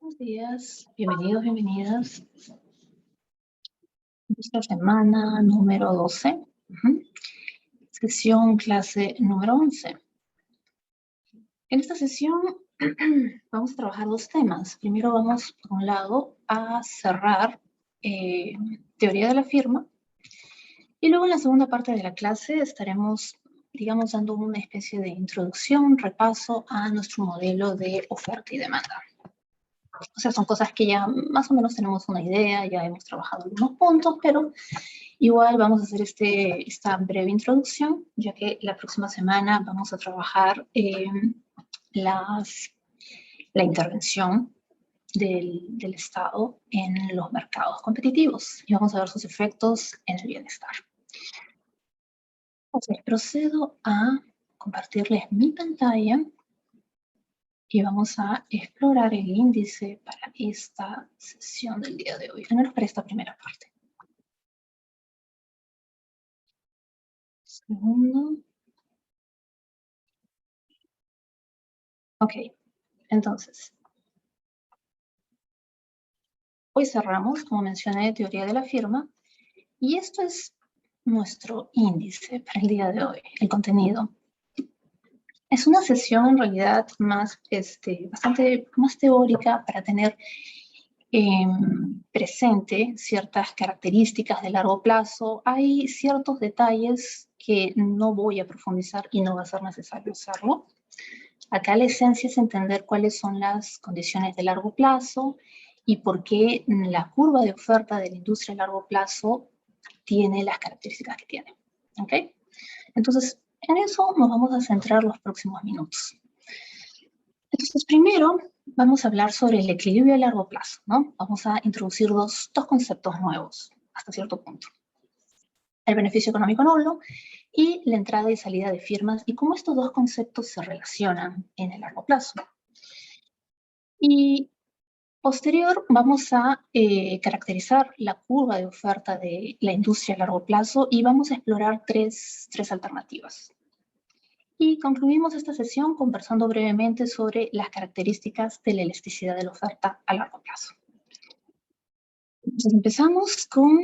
Buenos días, bienvenidos, bienvenidas. Esta semana número 12, sesión clase número 11. En esta sesión vamos a trabajar dos temas. Primero vamos, por un lado, a cerrar teoría de la firma. Y luego en la segunda parte de la clase estaremos, digamos, dando una especie de introducción, repaso a nuestro modelo de oferta y demanda. O sea, son cosas que ya más o menos tenemos una idea, ya hemos trabajado algunos puntos, pero igual vamos a hacer esta breve introducción, ya que la próxima semana vamos a trabajar la intervención del Estado en los mercados competitivos y vamos a ver sus efectos en el bienestar. Entonces, procedo a compartirles mi pantalla y vamos a explorar el índice para esta sesión del día de hoy, al menos para esta primera parte. Segundo. Ok, entonces, hoy cerramos, como mencioné, teoría de la firma, y esto es nuestro índice para el día de hoy, el contenido. Es una sesión en realidad más, bastante más teórica para tener presente ciertas características de largo plazo. Hay ciertos detalles que no voy a profundizar y no va a ser necesario hacerlo. Acá la esencia es entender cuáles son las condiciones de largo plazo y por qué la curva de oferta de la industria a largo plazo tiene las características que tiene. ¿Ok? Entonces, en eso nos vamos a centrar los próximos minutos. Entonces, primero vamos a hablar sobre el equilibrio a largo plazo, ¿no? Vamos a introducir dos conceptos nuevos, hasta cierto punto. El beneficio económico nulo y la entrada y salida de firmas y cómo estos dos conceptos se relacionan en el largo plazo. Y posterior vamos a caracterizar la curva de oferta de la industria a largo plazo y vamos a explorar tres alternativas. Y concluimos esta sesión conversando brevemente sobre las características de la elasticidad de la oferta a largo plazo. Entonces empezamos con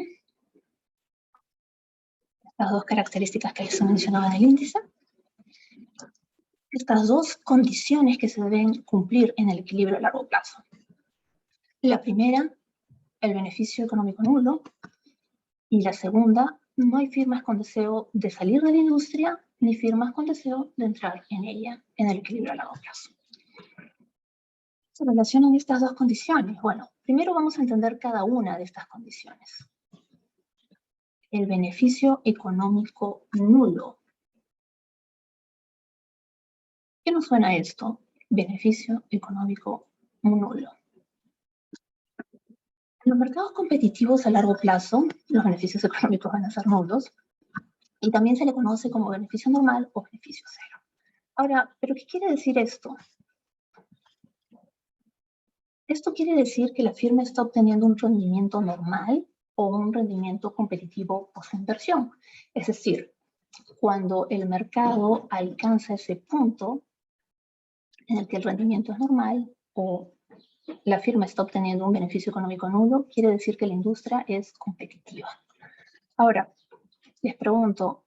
las dos características que les he mencionado en el índice. Estas dos condiciones que se deben cumplir en el equilibrio a largo plazo. La primera, el beneficio económico nulo. Y la segunda, no hay firmas con deseo de salir de la industria ni firmas con deseo de entrar en ella, en el equilibrio a largo plazo. ¿Se relacionan estas dos condiciones? Bueno, primero vamos a entender cada una de estas condiciones. El beneficio económico nulo. ¿Qué nos suena esto? Beneficio económico nulo. En los mercados competitivos a largo plazo, los beneficios económicos van a ser nulos y también se le conoce como beneficio normal o beneficio cero. Ahora, ¿pero qué quiere decir esto? Esto quiere decir que la firma está obteniendo un rendimiento normal o un rendimiento competitivo post-inversión. Es decir, cuando el mercado alcanza ese punto en el que el rendimiento es normal o la firma está obteniendo un beneficio económico nulo, quiere decir que la industria es competitiva. Ahora, les pregunto,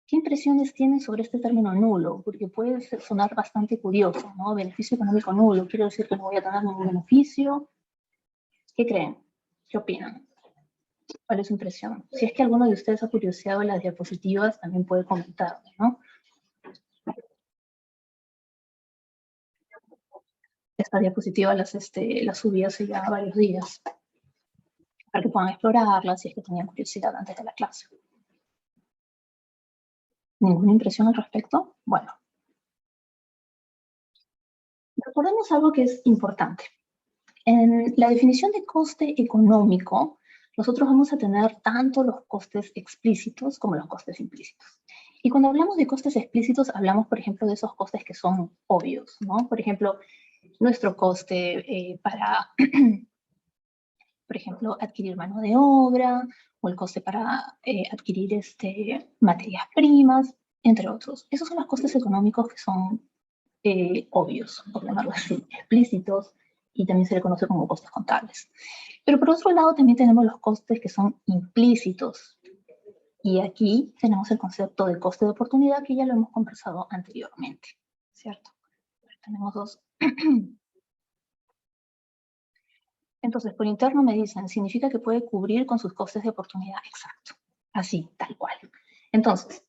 ¿qué impresiones tienen sobre este término nulo? Porque puede sonar bastante curioso, ¿no? Beneficio económico nulo, quiere decir que no voy a tener ningún beneficio. ¿Qué creen? ¿Qué opinan? ¿Cuál es su impresión? Si es que alguno de ustedes ha curioseado las diapositivas, también puede comentarme, ¿no? Esta diapositiva las subí hace ya varios días para que puedan explorarlas si es que tenían curiosidad antes de la clase. ¿Ninguna impresión al respecto? Bueno. Recordemos algo que es importante. En la definición de coste económico, nosotros vamos a tener tanto los costes explícitos como los costes implícitos. Y cuando hablamos de costes explícitos, hablamos, por ejemplo, de esos costes que son obvios, ¿no? Por ejemplo, nuestro coste para, por ejemplo, adquirir mano de obra, o el coste para adquirir materias primas, entre otros. Esos son los costes económicos que son obvios, por llamarlo así, explícitos, y también se le conoce como costes contables. Pero por otro lado también tenemos los costes que son implícitos. Y aquí tenemos el concepto de coste de oportunidad que ya lo hemos conversado anteriormente, ¿cierto? Tenemos dos. Entonces, por interno me dicen, significa que puede cubrir con sus costes de oportunidad. Exacto. Así, tal cual. Entonces,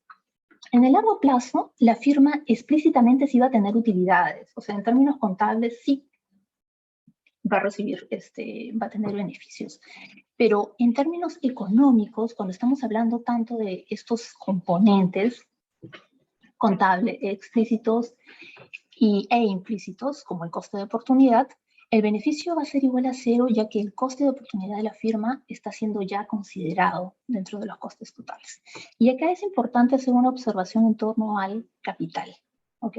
en el largo plazo, la firma explícitamente sí va a tener utilidades. O sea, en términos contables, sí va a recibir, va a tener beneficios. Pero en términos económicos, cuando estamos hablando tanto de estos componentes contables explícitos e implícitos, como el coste de oportunidad, el beneficio va a ser igual a cero, ya que el coste de oportunidad de la firma está siendo ya considerado dentro de los costes totales. Y acá es importante hacer una observación en torno al capital, ¿ok?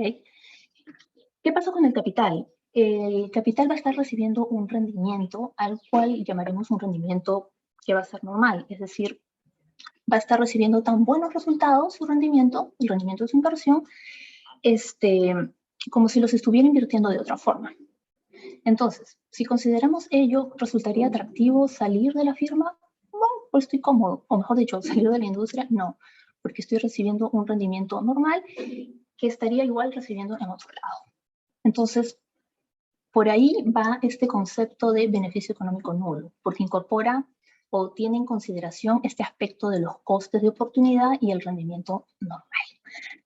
¿Qué pasa con el capital? El capital va a estar recibiendo un rendimiento al cual llamaremos un rendimiento que va a ser normal, es decir, va a estar recibiendo tan buenos resultados su rendimiento, el rendimiento de su inversión, como si los estuviera invirtiendo de otra forma. Entonces, si consideramos ello, ¿resultaría atractivo salir de la firma? Bueno, pues estoy cómodo, o mejor dicho, salir de la industria, no, porque estoy recibiendo un rendimiento normal que estaría igual recibiendo en otro lado. Entonces, por ahí va este concepto de beneficio económico nulo, porque incorpora o tiene en consideración este aspecto de los costes de oportunidad y el rendimiento normal.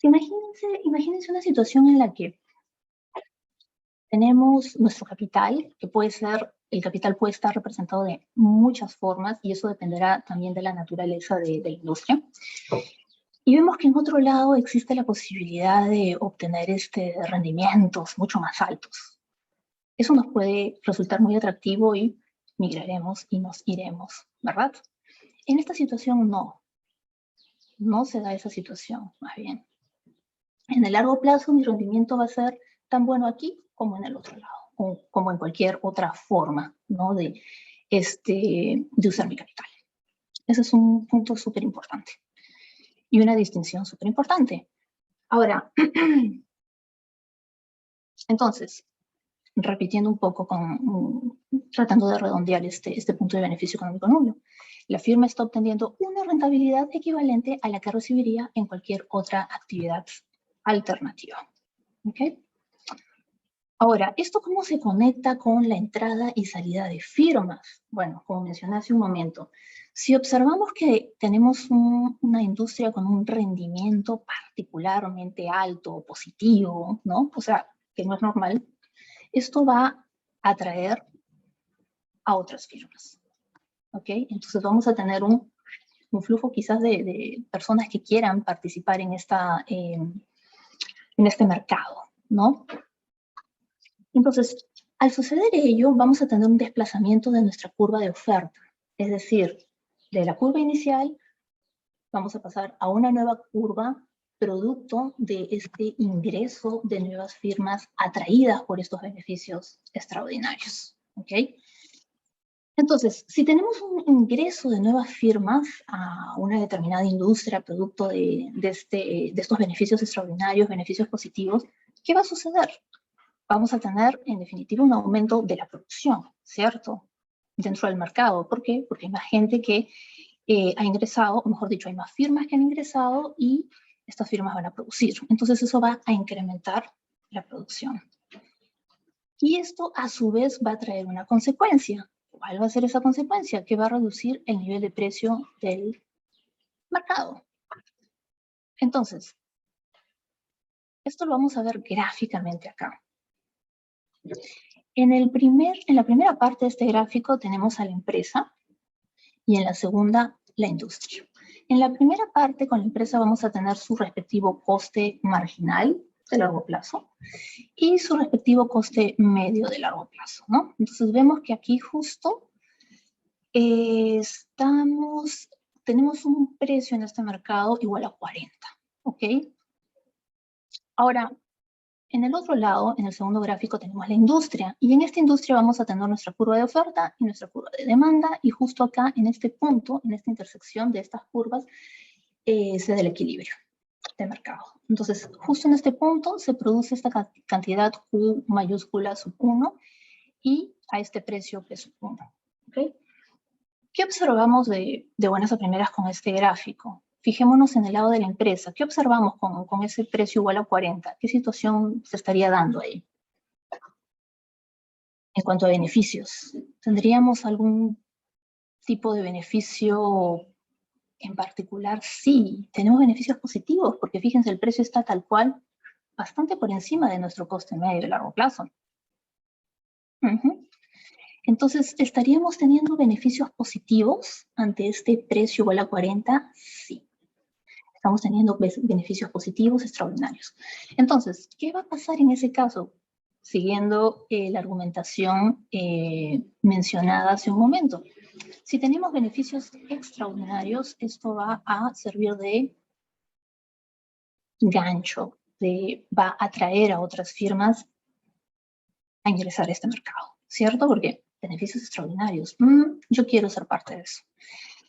Imagínense una situación en la que tenemos nuestro capital, que puede ser, el capital puede estar representado de muchas formas y eso dependerá también de la naturaleza de la industria. Y vemos que en otro lado existe la posibilidad de obtener rendimientos mucho más altos. Eso nos puede resultar muy atractivo y migraremos y nos iremos, ¿verdad? En esta situación no se da esa situación, más bien. En el largo plazo mi rendimiento va a ser tan bueno aquí como en el otro lado, o como en cualquier otra forma, ¿no? de usar mi capital. Ese es un punto súper importante y una distinción súper importante. Ahora, entonces, repitiendo un poco, tratando de redondear este punto de beneficio económico nulo, la firma está obteniendo una rentabilidad equivalente a la que recibiría en cualquier otra actividad alternativa. ¿Ok? Ahora, ¿esto cómo se conecta con la entrada y salida de firmas? Bueno, como mencioné hace un momento, si observamos que tenemos una industria con un rendimiento particularmente alto, positivo, ¿no? O sea, que no es normal, esto va a atraer a otras firmas, ¿ok? Entonces vamos a tener un flujo quizás de personas que quieran participar en este mercado, ¿no? Entonces, al suceder ello, vamos a tener un desplazamiento de nuestra curva de oferta. Es decir, de la curva inicial, vamos a pasar a una nueva curva producto de este ingreso de nuevas firmas atraídas por estos beneficios extraordinarios. ¿Ok? Entonces, si tenemos un ingreso de nuevas firmas a una determinada industria, producto de estos beneficios extraordinarios, beneficios positivos, ¿qué va a suceder? Vamos a tener, en definitiva, un aumento de la producción, ¿cierto? Dentro del mercado. ¿Por qué? Porque hay más gente que ha ingresado, o mejor dicho, hay más firmas que han ingresado y estas firmas van a producir. Entonces, eso va a incrementar la producción. Y esto, a su vez, va a traer una consecuencia. ¿Cuál va a ser esa consecuencia? Que va a reducir el nivel de precio del mercado. Entonces, esto lo vamos a ver gráficamente acá. En la primera parte de este gráfico tenemos a la empresa y en la segunda la industria. En la primera parte con la empresa vamos a tener su respectivo coste marginal de largo plazo y su respectivo coste medio de largo plazo, ¿no? Entonces vemos que aquí justo tenemos un precio en este mercado igual a 40, ¿ok? Ahora, en el otro lado, en el segundo gráfico, tenemos la industria. Y en esta industria vamos a tener nuestra curva de oferta y nuestra curva de demanda. Y justo acá, en este punto, en esta intersección de estas curvas, se da el equilibrio de mercado. Entonces, justo en este punto se produce esta cantidad Q mayúscula sub 1 y a este precio P sub 1. ¿Okay? ¿Qué observamos de buenas a primeras con este gráfico? Fijémonos en el lado de la empresa. ¿Qué observamos con ese precio igual a 40? ¿Qué situación se estaría dando ahí? En cuanto a beneficios, ¿tendríamos algún tipo de beneficio en particular? Sí, tenemos beneficios positivos, porque fíjense, el precio está tal cual, bastante por encima de nuestro coste medio de largo plazo. Entonces, ¿estaríamos teniendo beneficios positivos ante este precio igual a 40? Sí. Estamos teniendo beneficios positivos extraordinarios. Entonces, ¿qué va a pasar en ese caso? Siguiendo la argumentación mencionada hace un momento. Si tenemos beneficios extraordinarios, esto va a servir de gancho, va a atraer a otras firmas a ingresar a este mercado, ¿cierto? Porque beneficios extraordinarios, yo quiero ser parte de eso.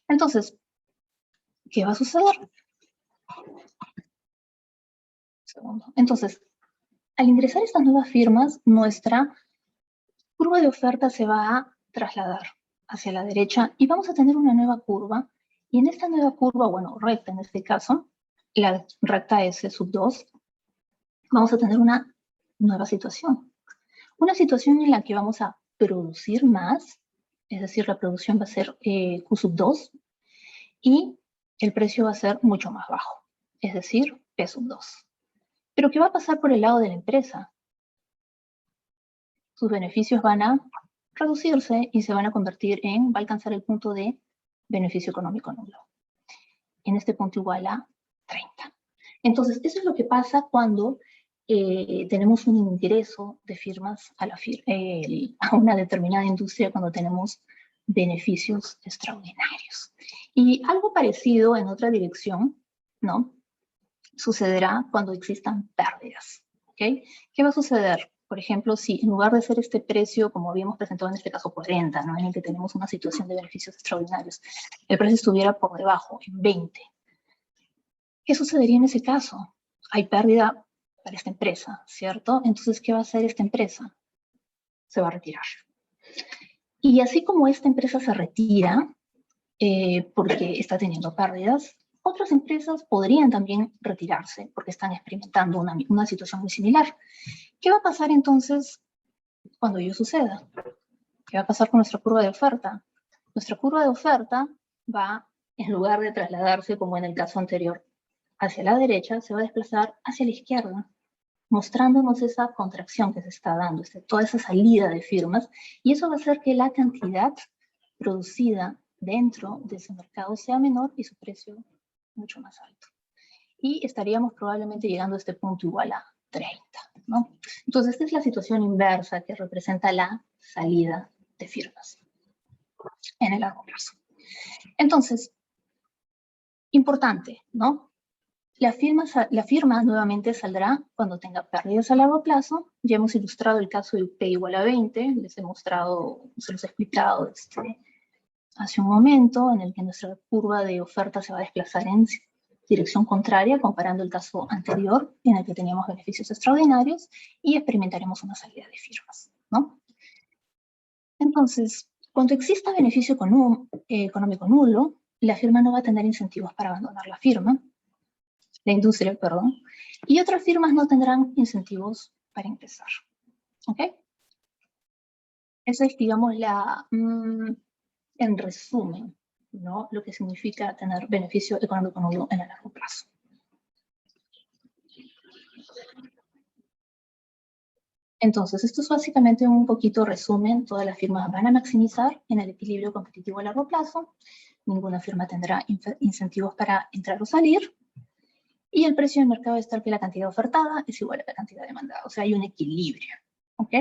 Entonces, ¿qué va a suceder? Segundo. Entonces, al ingresar estas nuevas firmas, nuestra curva de oferta se va a trasladar hacia la derecha y vamos a tener una nueva curva. Y en esta nueva curva, bueno, recta en este caso, la recta S sub 2, vamos a tener una nueva situación. Una situación en la que vamos a producir más, es decir, la producción va a ser Q sub 2 y el precio va a ser mucho más bajo, es decir, P sub 2. Pero ¿qué va a pasar por el lado de la empresa? Sus beneficios van a reducirse y se van a convertir va a alcanzar el punto de beneficio económico nulo. En este punto igual a 30. Entonces, eso es lo que pasa cuando tenemos un ingreso de firmas a una determinada industria, cuando tenemos beneficios extraordinarios. Y algo parecido en otra dirección, ¿no? Sucederá cuando existan pérdidas, ¿ok? ¿Qué va a suceder? Por ejemplo, si en lugar de ser este precio, como habíamos presentado en este caso 40, ¿no? En el que tenemos una situación de beneficios extraordinarios, el precio estuviera por debajo, en 20. ¿Qué sucedería en ese caso? Hay pérdida para esta empresa, ¿cierto? Entonces, ¿qué va a hacer esta empresa? Se va a retirar. Y así como esta empresa se retira porque está teniendo pérdidas, otras empresas podrían también retirarse porque están experimentando una situación muy similar. ¿Qué va a pasar entonces cuando ello suceda? ¿Qué va a pasar con nuestra curva de oferta? Nuestra curva de oferta va, en lugar de trasladarse como en el caso anterior hacia la derecha, se va a desplazar hacia la izquierda, mostrándonos esa contracción que se está dando, toda esa salida de firmas, y eso va a hacer que la cantidad producida dentro de ese mercado sea menor y su precio mucho más alto. Y estaríamos probablemente llegando a este punto igual a 30, ¿no? Entonces, esta es la situación inversa que representa la salida de firmas en el largo plazo. Entonces, importante, ¿no? La firma nuevamente saldrá cuando tenga pérdidas a largo plazo. Ya hemos ilustrado el caso de P igual a 20, se los he explicado hace un momento, en el que nuestra curva de oferta se va a desplazar en dirección contraria, comparando el caso anterior, en el que teníamos beneficios extraordinarios, y experimentaremos una salida de firmas, ¿no? Entonces, cuando exista beneficio económico nulo, la firma no va a tener incentivos para abandonar la industria, perdón, y otras firmas no tendrán incentivos para ingresar, ¿ok? Esa es, digamos, en resumen, ¿no? Lo que significa tener beneficio económico nulo en el largo plazo. Entonces, esto es básicamente un poquito resumen. Todas las firmas van a maximizar en el equilibrio competitivo a largo plazo. Ninguna firma tendrá incentivos para entrar o salir. Y el precio del mercado es tal que la cantidad ofertada es igual a la cantidad demandada. O sea, hay un equilibrio. ¿Ok?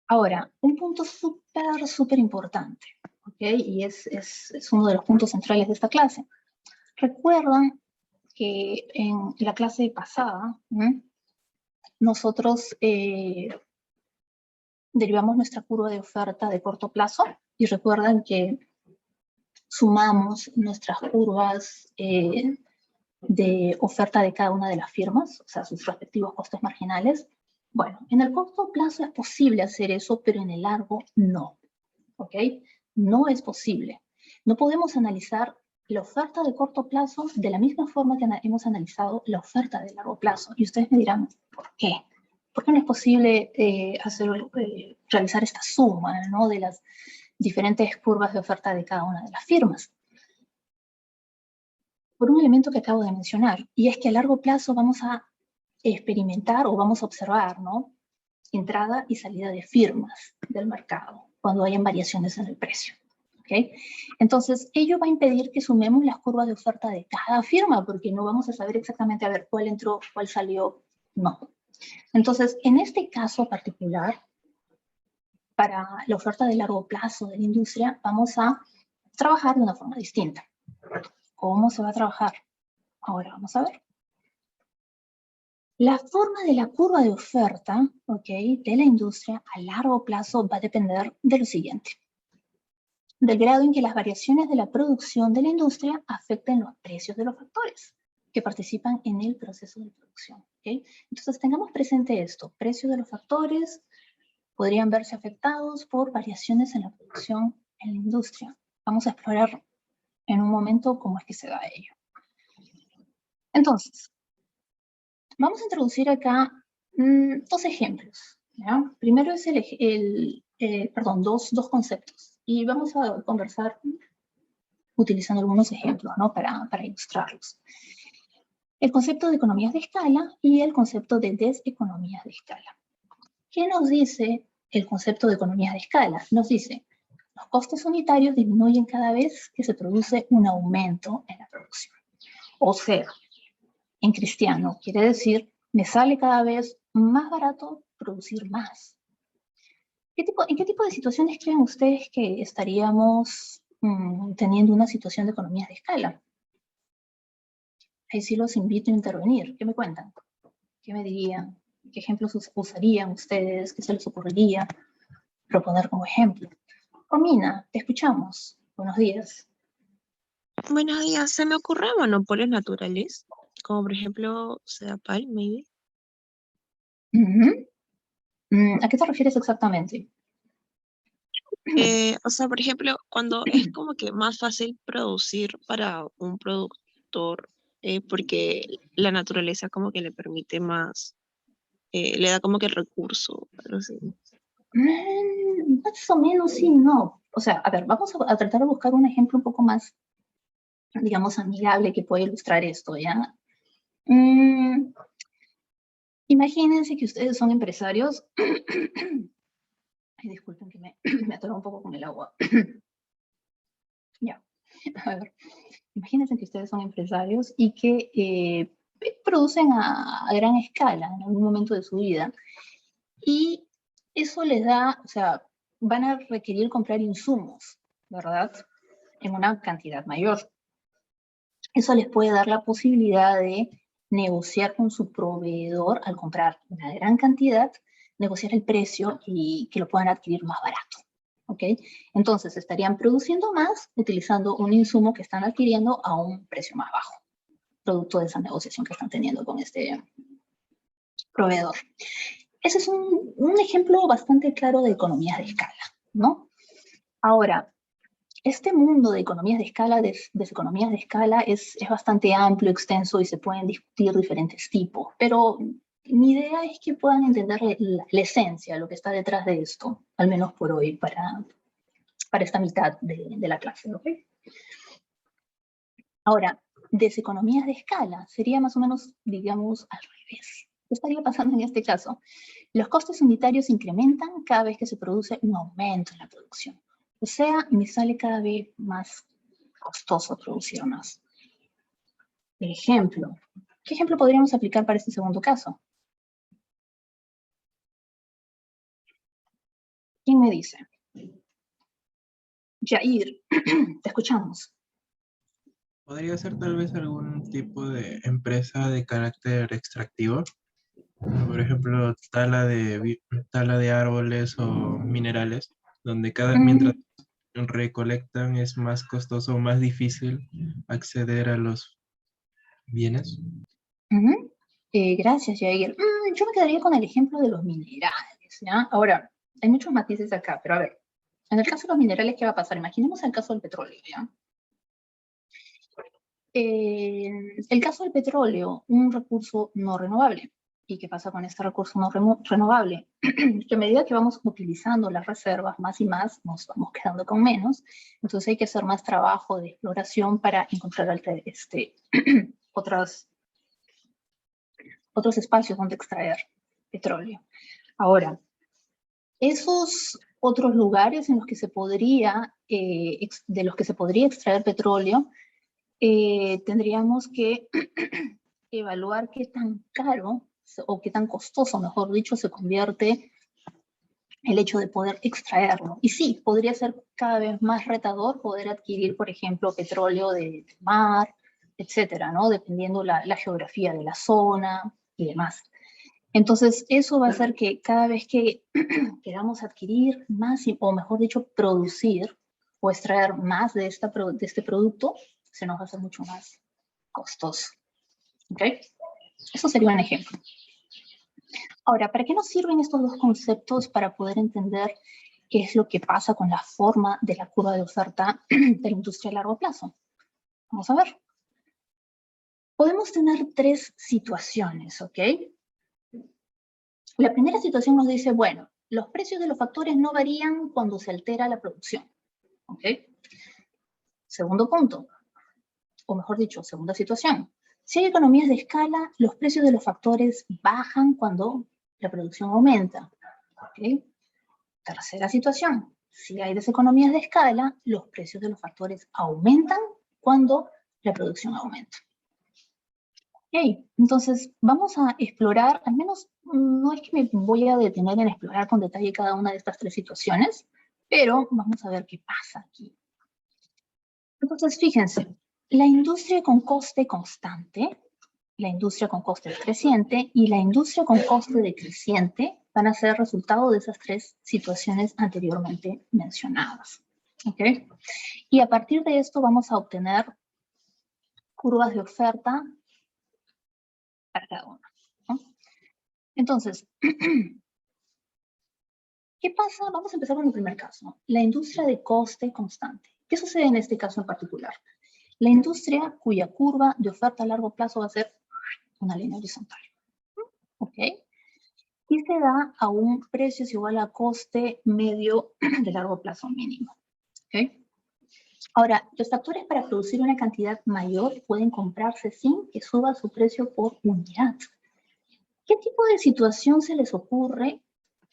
Ahora, un punto súper importante. ¿Ok? Y es uno de los puntos centrales de esta clase. Recuerdan que en la clase pasada, nosotros derivamos nuestra curva de oferta de corto plazo y recuerdan que sumamos nuestras curvas de oferta de cada una de las firmas, o sea, sus respectivos costes marginales, Bueno, en el corto plazo es posible hacer eso, pero en el largo no. ¿Ok? No es posible. No podemos analizar la oferta de corto plazo de la misma forma que hemos analizado la oferta de largo plazo. Y ustedes me dirán, ¿por qué? ¿Por qué no es posible realizar esta suma, ¿no?, de las diferentes curvas de oferta de cada una de las firmas? Por un elemento que acabo de mencionar, y es que a largo plazo vamos a experimentar o vamos a observar, ¿no?, entrada y salida de firmas del mercado cuando hayan variaciones en el precio. ¿Okay? Entonces, ello va a impedir que sumemos las curvas de oferta de cada firma, porque no vamos a saber exactamente, a ver, cuál entró, cuál salió, no. Entonces, en este caso particular, para la oferta de largo plazo de la industria, vamos a trabajar de una forma distinta. ¿Cómo se va a trabajar? Ahora vamos a ver. La forma de la curva de oferta, ¿okay?, de la industria a largo plazo va a depender de lo siguiente: del grado en que las variaciones de la producción de la industria afecten los precios de los factores que participan en el proceso de producción. ¿Okay? Entonces, tengamos presente esto: precios de los factores podrían verse afectados por variaciones en la producción en la industria. Vamos a explorar en un momento cómo es que se da ello. Entonces, vamos a introducir acá dos ejemplos. ¿Ya? Primero es dos conceptos. Y vamos a conversar utilizando algunos ejemplos, ¿no?, para ilustrarlos. El concepto de economías de escala y el concepto de deseconomías de escala. ¿Qué nos dice el concepto de economías de escala? Nos dice: los costes unitarios disminuyen cada vez que se produce un aumento en la producción. O sea, en cristiano quiere decir, me sale cada vez más barato producir más. ¿En qué tipo de situaciones creen ustedes que estaríamos teniendo una situación de economías de escala? Ahí sí los invito a intervenir. ¿Qué me cuentan? ¿Qué me dirían? ¿Qué ejemplos usarían ustedes? ¿Qué se les ocurriría proponer como ejemplo? Romina, te escuchamos. Buenos días. Buenos días, se me ocurren monopolios naturales, como por ejemplo Sedapal, maybe. ¿A qué te refieres exactamente? O sea, por ejemplo, cuando es como que más fácil producir para un productor, porque la naturaleza como que le permite más, le da como que el recurso, algo así. Más o menos sí, no. O sea, a ver, vamos a tratar de buscar un ejemplo un poco más, digamos, amigable que pueda ilustrar esto, ¿ya? Imagínense que ustedes son empresarios. Ay, disculpen que me atoro un poco con el agua. Ya, a ver. Imagínense que ustedes son empresarios y que producen a gran escala en algún momento de su vida. Y eso les da, o sea, van a requerir comprar insumos, ¿verdad?, en una cantidad mayor. Eso les puede dar la posibilidad de negociar con su proveedor al comprar una gran cantidad, negociar el precio y que lo puedan adquirir más barato. ¿Ok? Entonces estarían produciendo más utilizando un insumo que están adquiriendo a un precio más bajo, producto de esa negociación que están teniendo con este proveedor. Ese es un ejemplo bastante claro de economías de escala, ¿no? Ahora, este mundo de economías de escala, de economías de escala, es bastante amplio, extenso y se pueden discutir diferentes tipos, pero mi idea es que puedan entender la esencia, lo que está detrás de esto, al menos por hoy, para esta mitad de la clase, ¿ok? Ahora, deseconomías de escala sería más o menos, digamos, al revés. ¿Qué estaría pasando en este caso? Los costes unitarios incrementan cada vez que se produce un aumento en la producción. O sea, me sale cada vez más costoso producir más. Ejemplo. ¿Qué ejemplo podríamos aplicar para este segundo caso? ¿Quién me dice? Jair, te escuchamos. ¿Podría ser tal vez algún tipo de empresa de carácter extractivo? Por ejemplo, tala de árboles o minerales, donde mientras recolectan es más costoso o más difícil acceder a los bienes. Gracias, Jair. yo me quedaría con el ejemplo de los minerales, ¿ya? Ahora, hay muchos matices acá, pero a ver, en el caso de los minerales, ¿qué va a pasar? Imaginemos el caso del petróleo, ¿ya? El caso del petróleo, un recurso no renovable. ¿Y qué pasa con este recurso no renovable? Que a medida que vamos utilizando las reservas más y más, nos vamos quedando con menos. Entonces hay que hacer más trabajo de exploración para encontrar otros espacios donde extraer petróleo. Ahora, esos otros lugares en los que se podría, de los que se podría extraer petróleo, tendríamos que evaluar qué tan caro o qué tan costoso, mejor dicho, se convierte el hecho de poder extraerlo. Y sí, podría ser cada vez más retador poder adquirir, por ejemplo, petróleo de mar, etcétera, ¿no? Dependiendo la geografía de la zona y demás. Entonces, eso va a hacer que cada vez que queramos adquirir más, o mejor dicho, producir o extraer más de este producto, se nos va a hacer mucho más costoso. ¿Ok? Eso sería un ejemplo. Ahora, ¿para qué nos sirven estos dos conceptos para poder entender qué es lo que pasa con la forma de la curva de oferta de la industria a largo plazo? Vamos a ver. Podemos tener tres situaciones, ¿ok? La primera situación nos dice, bueno, los precios de los factores no varían cuando se altera la producción, ¿ok? Segundo punto, o mejor dicho, segunda situación. Si hay economías de escala, los precios de los factores bajan cuando la producción aumenta, ¿ok? Tercera situación, si hay deseconomías de escala, los precios de los factores aumentan cuando la producción aumenta. Ok, entonces vamos a explorar, al menos no es que me voy a detener en explorar con detalle cada una de estas tres situaciones, pero vamos a ver qué pasa aquí. Entonces, fíjense, la industria con coste constante, la industria con coste decreciente y la industria con coste decreciente van a ser resultado de esas tres situaciones anteriormente mencionadas. ¿Ok? Y a partir de esto vamos a obtener curvas de oferta para cada una, ¿no? Entonces, ¿qué pasa? Vamos a empezar con el primer caso, la industria de coste constante. ¿Qué sucede en este caso en particular? La industria cuya curva de oferta a largo plazo va a ser una línea horizontal. ¿Ok? Y se da a un precio es igual a coste medio de largo plazo mínimo. ¿Ok? Ahora, los factores para producir una cantidad mayor pueden comprarse sin que suba su precio por unidad. ¿Qué tipo de situación se les ocurre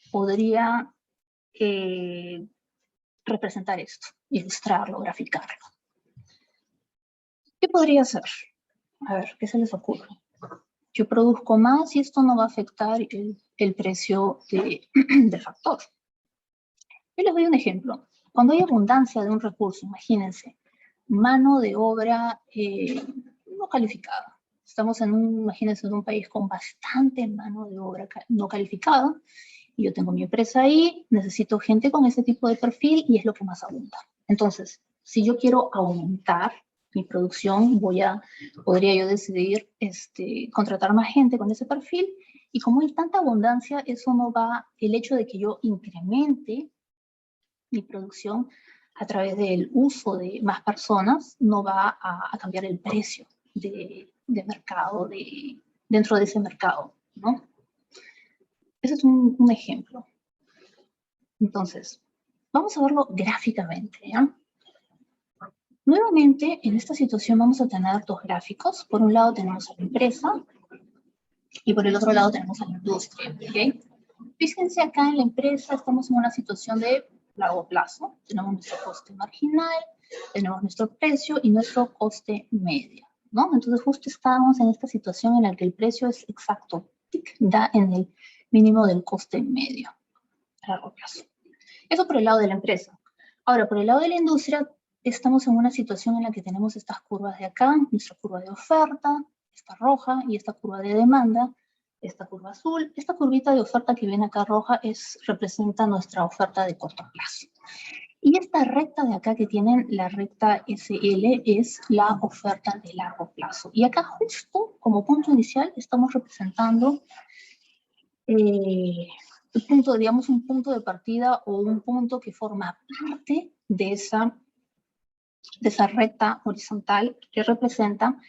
podría representar esto, ilustrarlo, graficarlo? ¿Qué podría ser? A ver, ¿qué se les ocurre? Yo produzco más y esto no va a afectar el precio del factor. Yo les doy un ejemplo. Cuando hay abundancia de un recurso, imagínense, mano de obra no calificada. Estamos imagínense, en un país con bastante mano de obra no calificada, y yo tengo mi empresa ahí, necesito gente con ese tipo de perfil y es lo que más abunda. Entonces, si yo quiero aumentar mi producción, podría yo decidir contratar más gente con ese perfil, y como hay tanta abundancia, eso no va, el hecho de que yo incremente mi producción a través del uso de más personas no va a cambiar el precio de mercado, dentro de ese mercado, ¿no? Ese es un ejemplo. Entonces, vamos a verlo gráficamente, ¿ya? Nuevamente, en esta situación vamos a tener dos gráficos. Por un lado tenemos a la empresa y por el otro lado tenemos a la industria, ¿ok? Fíjense acá en la empresa estamos en una situación de largo plazo. Tenemos nuestro coste marginal, tenemos nuestro precio y nuestro coste medio, ¿no? Entonces justo estábamos en esta situación en la que el precio es exacto, da en el mínimo del coste medio a largo plazo. Eso por el lado de la empresa. Ahora, por el lado de la industria, estamos en una situación en la que tenemos estas curvas de acá, nuestra curva de oferta, esta roja, y esta curva de demanda, esta curva azul. Esta curvita de oferta que viene acá roja representa nuestra oferta de corto plazo. Y esta recta de acá que tienen, la recta SL, es la oferta de largo plazo. Y acá justo como punto inicial estamos representando digamos, un punto de partida o un punto que forma parte de esa recta horizontal que representa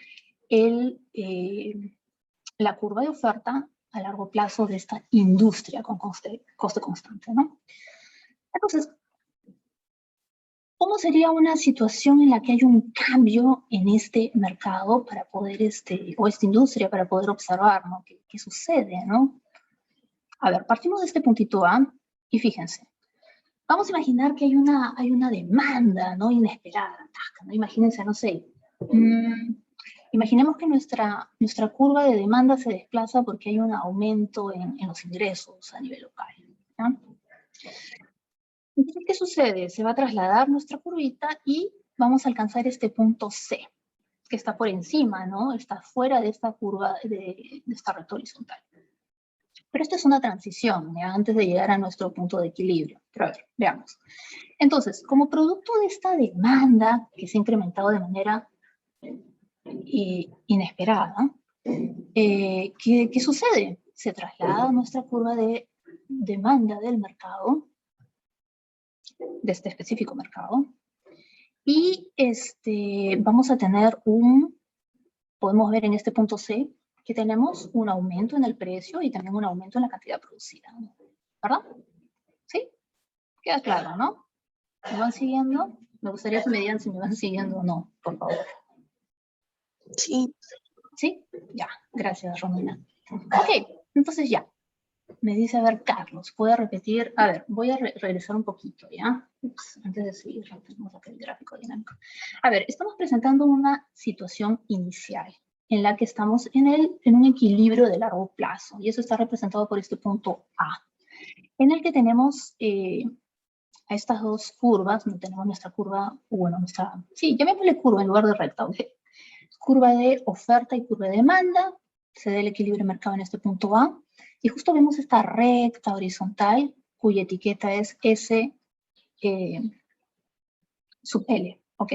la curva de oferta a largo plazo de esta industria con coste constante, ¿no? Entonces, ¿cómo sería una situación en la que hay un cambio en este mercado para poder, o esta industria, para poder observar, ¿no? ¿Qué sucede, no? A ver, partimos de este puntito A y fíjense. Vamos a imaginar que hay una demanda, ¿no? Inesperada, ¿no? Imagínense, no sé. Imaginemos que nuestra curva de demanda se desplaza porque hay un aumento en los ingresos a nivel local, ¿no? Entonces, ¿qué sucede? Se va a trasladar nuestra curvita y vamos a alcanzar este punto C, que está por encima, ¿no? Está fuera de esta curva, de esta recta horizontal. Pero esto es una transición, ¿ya? Antes de llegar a nuestro punto de equilibrio. Pero a ver, veamos. Entonces, como producto de esta demanda que se ha incrementado de manera inesperada, ¿qué sucede? Se traslada nuestra curva de demanda del mercado, de este específico mercado, y vamos a tener podemos ver en este punto C, que tenemos un aumento en el precio y también un aumento en la cantidad producida, ¿verdad? ¿Sí? Queda claro, ¿no? ¿Me van siguiendo? Me gustaría que me digan si me van siguiendo o no, por favor. Sí. ¿Sí? Ya, gracias, Romina. Ok, entonces ya. Me dice, a ver, Carlos, ¿puede repetir? A ver, voy a regresar un poquito, ¿ya? Ups, antes de seguir, tenemos acá el gráfico dinámico. A ver, estamos presentando una situación inicial en la que estamos en un equilibrio de largo plazo, y eso está representado por este punto A, en el que tenemos a estas dos curvas, no tenemos nuestra curva, bueno, sí, llamémosle curva en lugar de recta, ¿ok? Curva de oferta y curva de demanda, se da el equilibrio de mercado en este punto A, y justo vemos esta recta horizontal, cuya etiqueta es S sub L, ¿ok?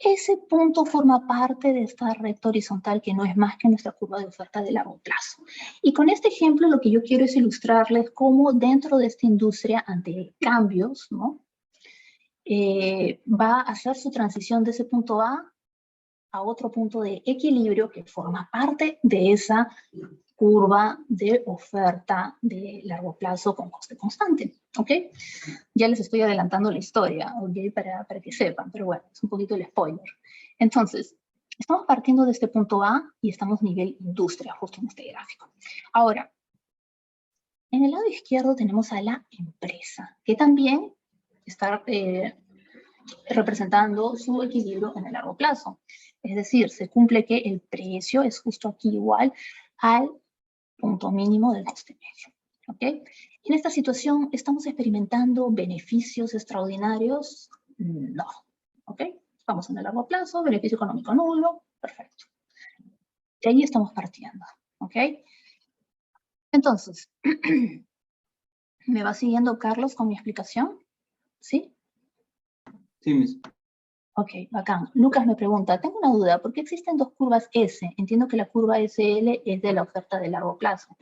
Ese punto forma parte de esta recta horizontal que no es más que nuestra curva de oferta de largo plazo. Y con este ejemplo lo que yo quiero es ilustrarles cómo dentro de esta industria, ante cambios, ¿no? Va a hacer su transición de ese punto A otro punto de equilibrio que forma parte de esa curva de oferta de largo plazo con coste constante, ¿ok? Ya les estoy adelantando la historia, ¿ok? Para que sepan, pero bueno, es un poquito el spoiler. Entonces, estamos partiendo de este punto A y estamos nivel industria, justo en este gráfico. Ahora, en el lado izquierdo tenemos a la empresa, que también está representando su equilibrio en el largo plazo. Es decir, se cumple que el precio es justo aquí igual al punto mínimo del coste medio. ¿Ok? En esta situación, ¿estamos experimentando beneficios extraordinarios? No. ¿Ok? Estamos en el largo plazo, beneficio económico nulo, perfecto. De ahí estamos partiendo. ¿Ok? Entonces, ¿me va siguiendo Carlos con mi explicación? ¿Sí? Sí, Miss. Ok, bacán. Lucas me pregunta, tengo una duda, ¿por qué existen dos curvas S? Entiendo que la curva SL es de la oferta de largo plazo.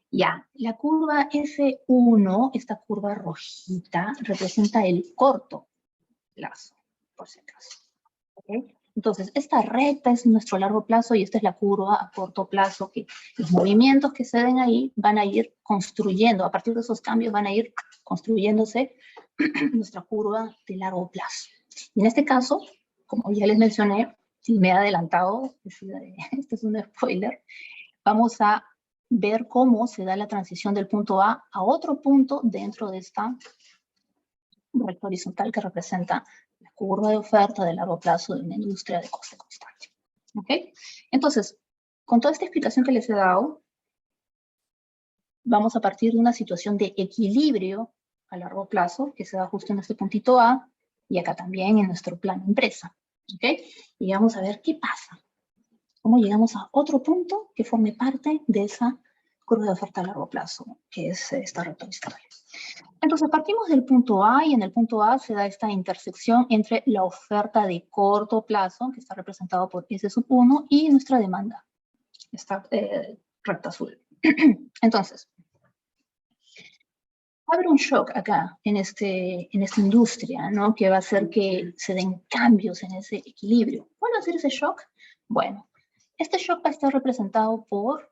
Ya, la curva S1, esta curva rojita, representa el corto plazo, por si acaso. ¿Okay? Entonces, esta recta es nuestro largo plazo y esta es la curva a corto plazo, que los movimientos que se den ahí van a ir construyendo, a partir de esos cambios van a ir construyéndose nuestra curva de largo plazo. Y en este caso, como ya les mencioné, si me he adelantado, este es un spoiler, vamos a ver cómo se da la transición del punto A otro punto dentro de esta recta horizontal que representa la curva de oferta de largo plazo de una industria de coste constante. ¿Ok? Entonces, con toda esta explicación que les he dado, vamos a partir de una situación de equilibrio a largo plazo, que se da justo en este puntito A, y acá también en nuestro plano empresa. ¿Ok? Y vamos a ver qué pasa. Cómo llegamos a otro punto que forme parte de esa curva de oferta a largo plazo, que es esta recta horizontal. Entonces partimos del punto A y en el punto A se da esta intersección entre la oferta de corto plazo, que está representado por S sub 1, y nuestra demanda, esta recta azul. Entonces, va a haber un shock acá en esta industria, ¿no? Que va a hacer que se den cambios en ese equilibrio. ¿Cuál va a ser ese shock? Bueno, este shock va a estar representado por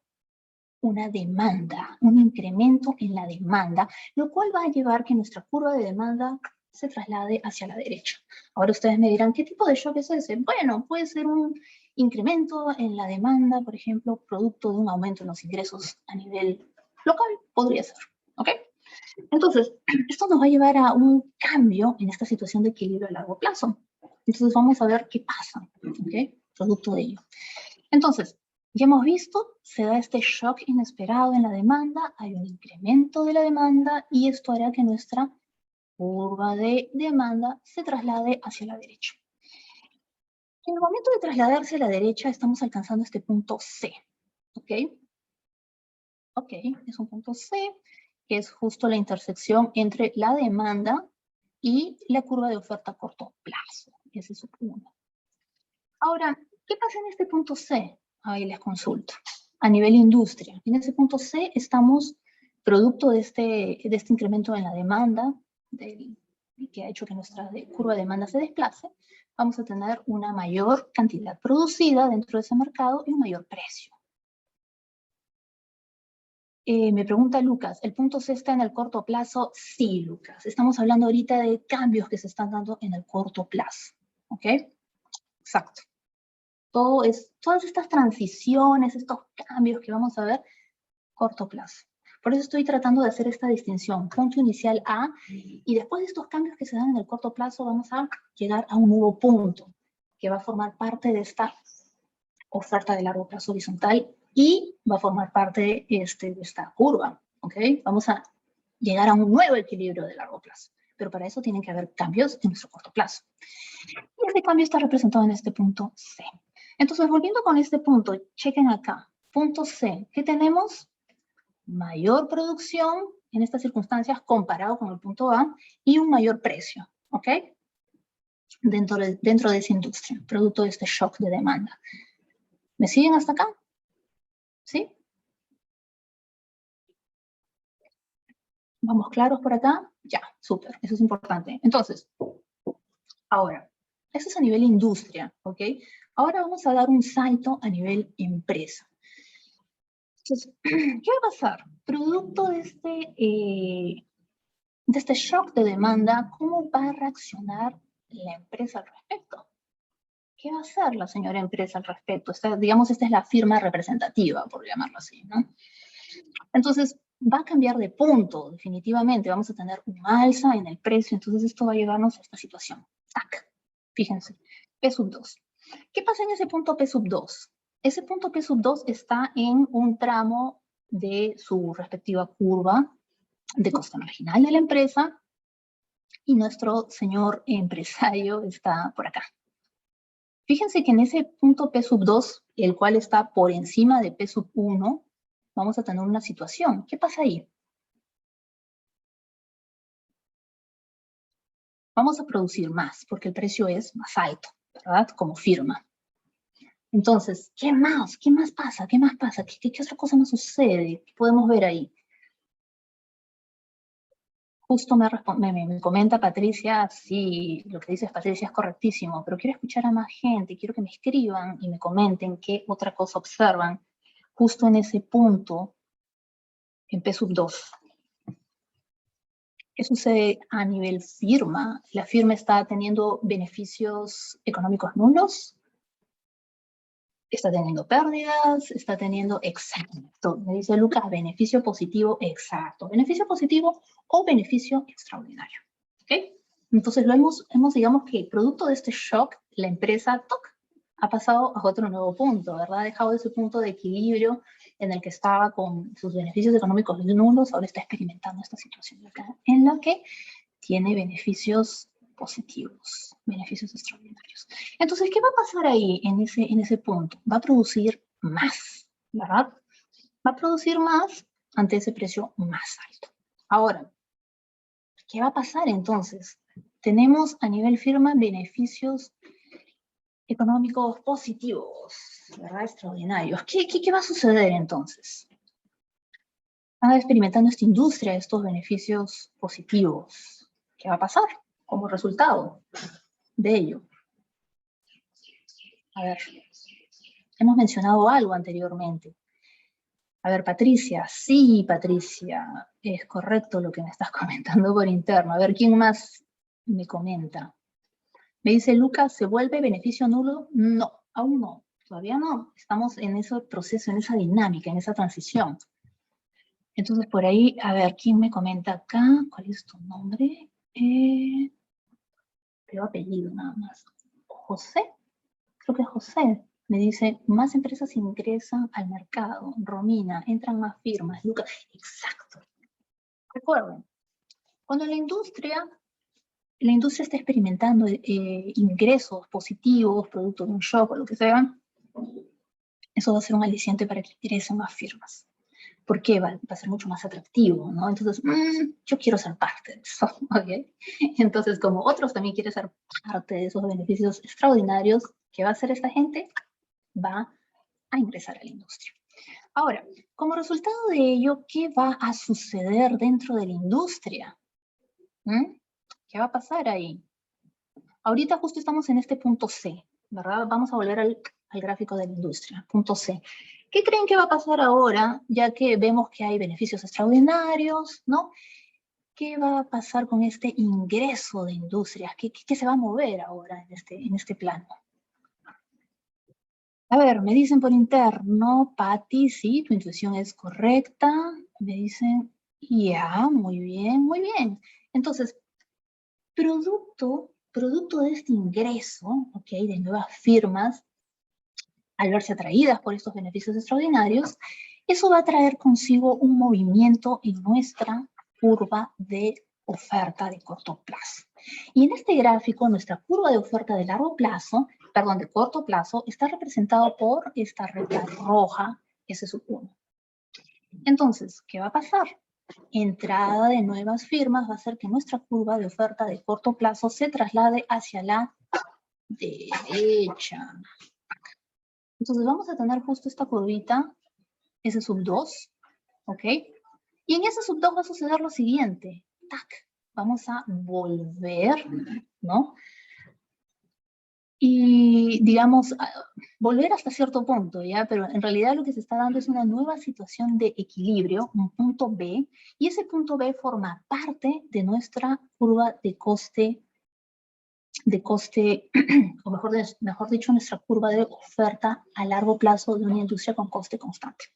una demanda, un incremento en la demanda, lo cual va a llevar que nuestra curva de demanda se traslade hacia la derecha. Ahora ustedes me dirán, ¿qué tipo de shock es ese? Bueno, puede ser un incremento en la demanda, por ejemplo, producto de un aumento en los ingresos a nivel local, podría ser, ¿ok? Entonces, esto nos va a llevar a un cambio en esta situación de equilibrio a largo plazo. Entonces, vamos a ver qué pasa, ¿ok? Producto de ello. Entonces, ya hemos visto, se da este shock inesperado en la demanda, hay un incremento de la demanda y esto hará que nuestra curva de demanda se traslade hacia la derecha. En el momento de trasladarse a la derecha, estamos alcanzando este punto C, ¿ok? Ok, es un punto C, que es justo la intersección entre la demanda y la curva de oferta a corto plazo. Ese es su punto. Ahora, ¿qué pasa en este punto C? Ahí les consulto. A nivel industria, en ese punto C estamos, producto de este incremento en la demanda, que ha hecho que nuestra curva de demanda se desplace, vamos a tener una mayor cantidad producida dentro de ese mercado y un mayor precio. Me pregunta Lucas, ¿el punto C está en el corto plazo? Sí, Lucas. Estamos hablando ahorita de cambios que se están dando en el corto plazo. ¿Ok? Exacto. Todas estas transiciones, estos cambios que vamos a ver, corto plazo. Por eso estoy tratando de hacer esta distinción. Punto inicial A, y después de estos cambios que se dan en el corto plazo, vamos a llegar a un nuevo punto, que va a formar parte de esta oferta de largo plazo horizontal y va a formar parte de esta curva, ¿ok? Vamos a llegar a un nuevo equilibrio de largo plazo, pero para eso tienen que haber cambios en nuestro corto plazo. Y este cambio está representado en este punto C. Entonces, volviendo con este punto, chequen acá, punto C, ¿qué tenemos? Mayor producción en estas circunstancias comparado con el punto A y un mayor precio, ¿ok? Dentro de esa industria, producto de este shock de demanda. ¿Me siguen hasta acá? ¿Sí? ¿Vamos claros por acá? Ya, súper, eso es importante. Entonces, ahora, eso es a nivel industria, ¿ok? Ahora vamos a dar un salto a nivel empresa. Entonces, ¿qué va a pasar? Producto de este shock de demanda, ¿cómo va a reaccionar la empresa al respecto? ¿Qué va a hacer la señora empresa al respecto? Digamos, esta es la firma representativa, por llamarlo así, ¿no? Entonces, va a cambiar de punto, definitivamente. Vamos a tener un alza en el precio, entonces esto va a llevarnos a esta situación. ¡Tac! Fíjense, P2. ¿Qué pasa en ese punto P2? Ese punto P2 está en un tramo de su respectiva curva de costo marginal de la empresa y nuestro señor empresario está por acá. Fíjense que en ese punto P2, el cual está por encima de P1, vamos a tener una situación. ¿Qué pasa ahí? Vamos a producir más, porque el precio es más alto, ¿verdad? Como firma. Entonces, ¿qué más? ¿Qué más pasa? ¿Qué más pasa? ¿Qué otra cosa más sucede? ¿Qué podemos ver ahí? Justo me comenta Patricia, sí, lo que dices Patricia es correctísimo, pero quiero escuchar a más gente, quiero que me escriban y me comenten qué otra cosa observan justo en ese punto en P2. ¿Qué sucede a nivel firma? ¿La firma está teniendo beneficios económicos nulos? ¿Está teniendo pérdidas? ¿Está teniendo, exacto, me dice Lucas, beneficio positivo, exacto, beneficio positivo o beneficio extraordinario? ¿Ok? Entonces digamos que producto de este shock, la empresa ha pasado a otro nuevo punto, ¿verdad? Ha dejado ese punto de equilibrio en el que estaba con sus beneficios económicos nulos, ahora está experimentando esta situación acá, en la que tiene beneficios positivos, beneficios extraordinarios. Entonces, ¿qué va a pasar ahí en ese punto? Va a producir más, ¿verdad? Va a producir más ante ese precio más alto. Ahora, ¿qué va a pasar entonces? Tenemos a nivel firma beneficios económicos positivos, ¿verdad? Extraordinarios. ¿Qué va a suceder entonces? Está experimentando esta industria estos beneficios positivos. ¿Qué va a pasar como resultado de ello? A ver, hemos mencionado algo anteriormente. A ver, Patricia, sí, Patricia, es correcto lo que me estás comentando por interno. A ver, ¿quién más me comenta? Me dice, Lucas, ¿se vuelve beneficio nulo? No, aún no, todavía no. Estamos en ese proceso, en esa dinámica, en esa transición. Entonces, por ahí, a ver, ¿quién me comenta acá? ¿Cuál es tu nombre? Creo apellido nada más. ¿José? Creo que es José. Me dice, más empresas ingresan al mercado. Romina, entran más firmas. Lucas, exacto. Recuerden, cuando la industria está experimentando ingresos positivos, producto de un shock o lo que sea, eso va a ser un aliciente para que ingresen más firmas. ¿Por qué? Va a ser mucho más atractivo, ¿no? Entonces, yo quiero ser parte de eso, ¿ok? Entonces, como otros también quieren ser parte de esos beneficios extraordinarios, ¿qué va a hacer esta gente? Va a ingresar a la industria. Ahora, como resultado de ello, ¿qué va a suceder dentro de la industria? ¿Qué va a pasar ahí? Ahorita justo estamos en este punto C, ¿verdad? Vamos a volver al gráfico de la industria, punto C. ¿Qué creen que va a pasar ahora, ya que vemos que hay beneficios extraordinarios, ¿no? ¿Qué va a pasar con este ingreso de industrias? ¿Qué se va a mover ahora en este plano? A ver, me dicen por interno, Patti, sí, tu intuición es correcta. Me dicen, ya, muy bien, muy bien. Entonces, producto de este ingreso, ¿ok? De nuevas firmas, al verse atraídas por estos beneficios extraordinarios, eso va a traer consigo un movimiento en nuestra curva de oferta de corto plazo. Y en este gráfico, nuestra curva de oferta de largo plazo, perdón, de corto plazo, está representado por esta recta roja, S1. Entonces, ¿qué va a pasar? Entrada de nuevas firmas va a hacer que nuestra curva de oferta de corto plazo se traslade hacia la derecha. Entonces vamos a tener justo esta curvita, S2, ¿ok? Y en S2 va a suceder lo siguiente. ¡Tac! Vamos a volver, ¿no? Y, digamos, volver hasta cierto punto, ¿ya? Pero en realidad lo que se está dando es una nueva situación de equilibrio, un punto B, y ese punto B forma parte de nuestra curva de coste, o mejor dicho, nuestra curva de oferta a largo plazo de una industria con coste constante.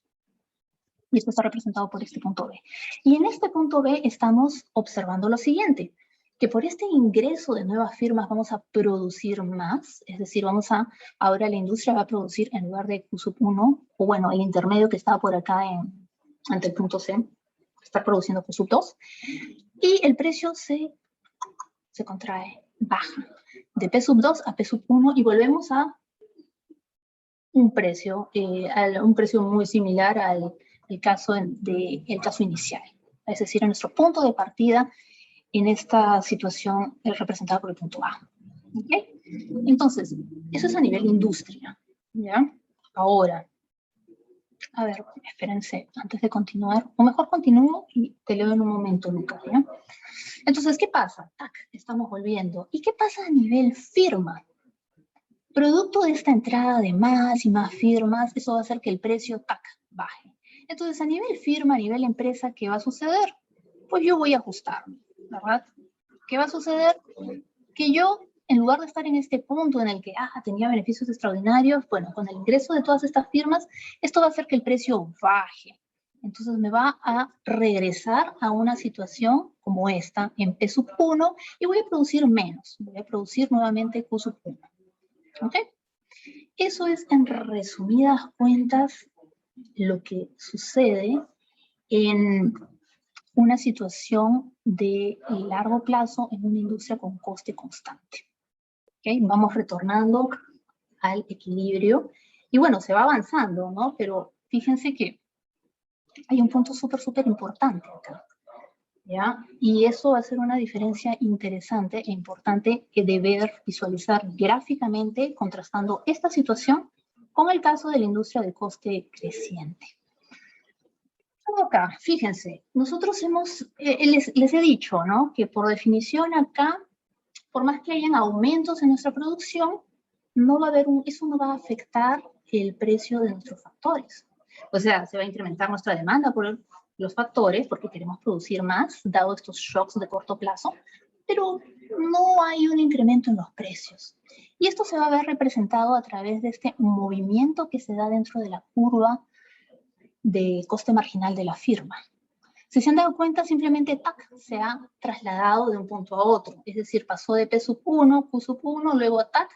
Y esto está representado por este punto B. Y en este punto B estamos observando lo siguiente, que por este ingreso de nuevas firmas vamos a producir más, es decir, ahora la industria va a producir en lugar de Q1, o bueno, el intermedio que estaba por acá ante el punto C, está produciendo Q2, y el precio se contrae, baja, de P2 a P1, y volvemos a un precio muy similar al caso inicial, es decir, a nuestro punto de partida en esta situación es representada por el punto A. ¿Okay? Entonces, eso es a nivel industria, ¿ya? Ahora, a ver, espérense, antes de continuar, o mejor continúo y te leo en un momento, Lucas, ¿ya? Entonces, ¿qué pasa? ¡Tac! Estamos volviendo. ¿Y qué pasa a nivel firma? Producto de esta entrada de más y más firmas, eso va a hacer que el precio, ¡tac!, baje. Entonces, a nivel firma, a nivel empresa, ¿qué va a suceder? Pues yo voy a ajustarme, ¿verdad? ¿Qué va a suceder? Que yo, en lugar de estar en este punto en el que tenía beneficios extraordinarios, bueno, con el ingreso de todas estas firmas, esto va a hacer que el precio baje. Entonces me va a regresar a una situación como esta, en P1, y voy a producir menos. Voy a producir nuevamente Q1. ¿Ok? Eso es, en resumidas cuentas, lo que sucede en una situación de largo plazo en una industria con coste constante. ¿Okay? Vamos retornando al equilibrio y bueno, se va avanzando, ¿no? Pero fíjense que hay un punto súper importante acá, ¿ya? Y eso va a ser una diferencia interesante e importante de ver, visualizar gráficamente, contrastando esta situación con el caso de la industria de coste creciente. Acá, fíjense, nosotros les he dicho, ¿no? Que por definición acá, por más que hayan aumentos en nuestra producción, no va a haber eso no va a afectar el precio de nuestros factores. O sea, se va a incrementar nuestra demanda por los factores, porque queremos producir más, dado estos shocks de corto plazo, pero no hay un incremento en los precios. Y esto se va a ver representado a través de este movimiento que se da dentro de la curva de coste marginal de la firma. Si se han dado cuenta, simplemente TAC se ha trasladado de un punto a otro. Es decir, pasó de P sub 1, Q sub 1, luego a TAC,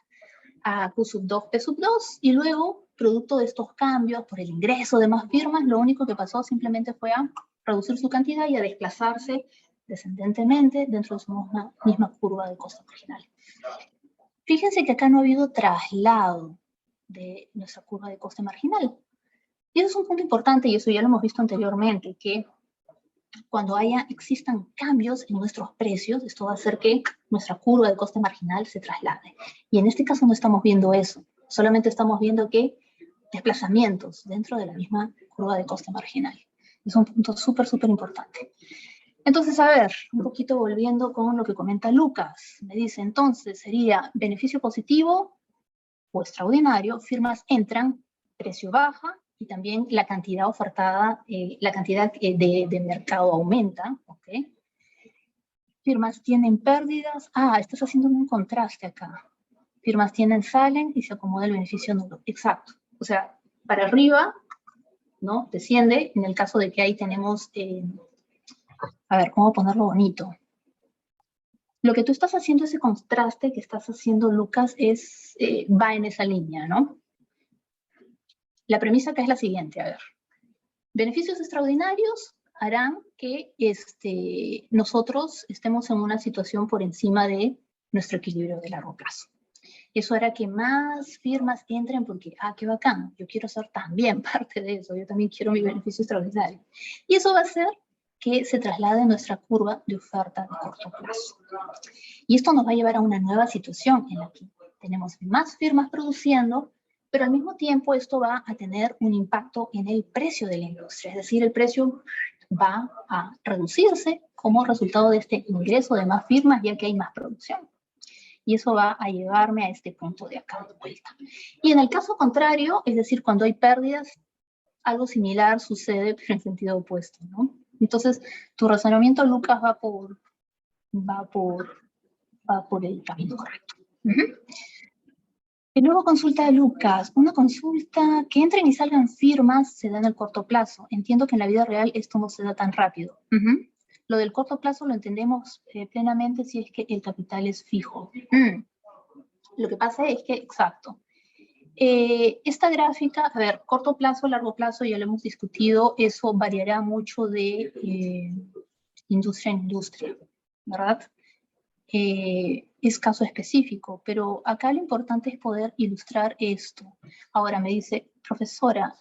a Q sub 2, P sub 2, y luego, producto de estos cambios, por el ingreso de más firmas, lo único que pasó simplemente fue a reducir su cantidad y a desplazarse descendentemente dentro de su misma curva de coste marginal. Fíjense que acá no ha habido traslado de nuestra curva de coste marginal. Y eso es un punto importante, y eso ya lo hemos visto anteriormente, que cuando existan cambios en nuestros precios, esto va a hacer que nuestra curva de coste marginal se traslade. Y en este caso no estamos viendo eso, solamente estamos viendo que desplazamientos dentro de la misma curva de coste marginal. Es un punto súper, súper importante. Entonces, a ver, un poquito volviendo con lo que comenta Lucas. Me dice, entonces, sería beneficio positivo o extraordinario, firmas entran, precio baja, y también la cantidad ofertada, la cantidad de mercado aumenta, ¿ok? Firmas tienen pérdidas, estás haciendo un contraste acá. Firmas salen y se acomoda el beneficio nulo, exacto. O sea, para arriba, ¿no? Desciende, en el caso de que ahí tenemos, a ver, ¿cómo ponerlo bonito? Lo que tú estás haciendo, ese contraste que estás haciendo, Lucas, va en esa línea, ¿no? La premisa acá es la siguiente, a ver. Beneficios extraordinarios harán que nosotros estemos en una situación por encima de nuestro equilibrio de largo plazo. Eso hará que más firmas entren porque, qué bacán, yo quiero ser también parte de eso, yo también quiero mi beneficio extraordinario. Y eso va a hacer que se traslade nuestra curva de oferta de corto plazo. Y esto nos va a llevar a una nueva situación en la que tenemos más firmas produciendo, pero al mismo tiempo esto va a tener un impacto en el precio de la industria, es decir, el precio va a reducirse como resultado de este ingreso de más firmas, ya que hay más producción. Y eso va a llevarme a este punto de acá de vuelta. Y en el caso contrario, es decir, cuando hay pérdidas, algo similar sucede, pero en sentido opuesto, ¿no? Entonces, tu razonamiento, Lucas, va por el camino correcto. De nuevo, consulta de Lucas. Una consulta, que entren y salgan firmas se da en el corto plazo. Entiendo que en la vida real esto no se da tan rápido. Lo del corto plazo lo entendemos plenamente si es que el capital es fijo. Lo que pasa es que, exacto, esta gráfica, a ver, corto plazo, largo plazo, ya lo hemos discutido, eso variará mucho de industria en industria, ¿verdad? Es caso específico, pero acá lo importante es poder ilustrar esto. Ahora me dice, profesora,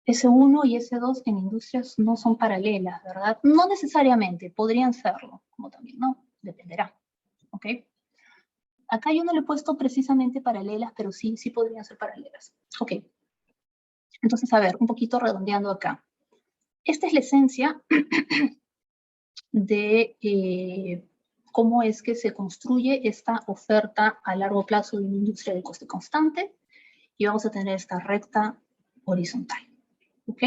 S1 y S2 en industrias no son paralelas, ¿verdad? No necesariamente, podrían serlo, como también no, dependerá, ¿ok? Acá yo no le he puesto precisamente paralelas, pero sí podrían ser paralelas. Ok. Entonces, a ver, un poquito redondeando acá. Esta es la esencia de cómo es que se construye esta oferta a largo plazo de una industria de coste constante, y vamos a tener esta recta horizontal. ¿Ok?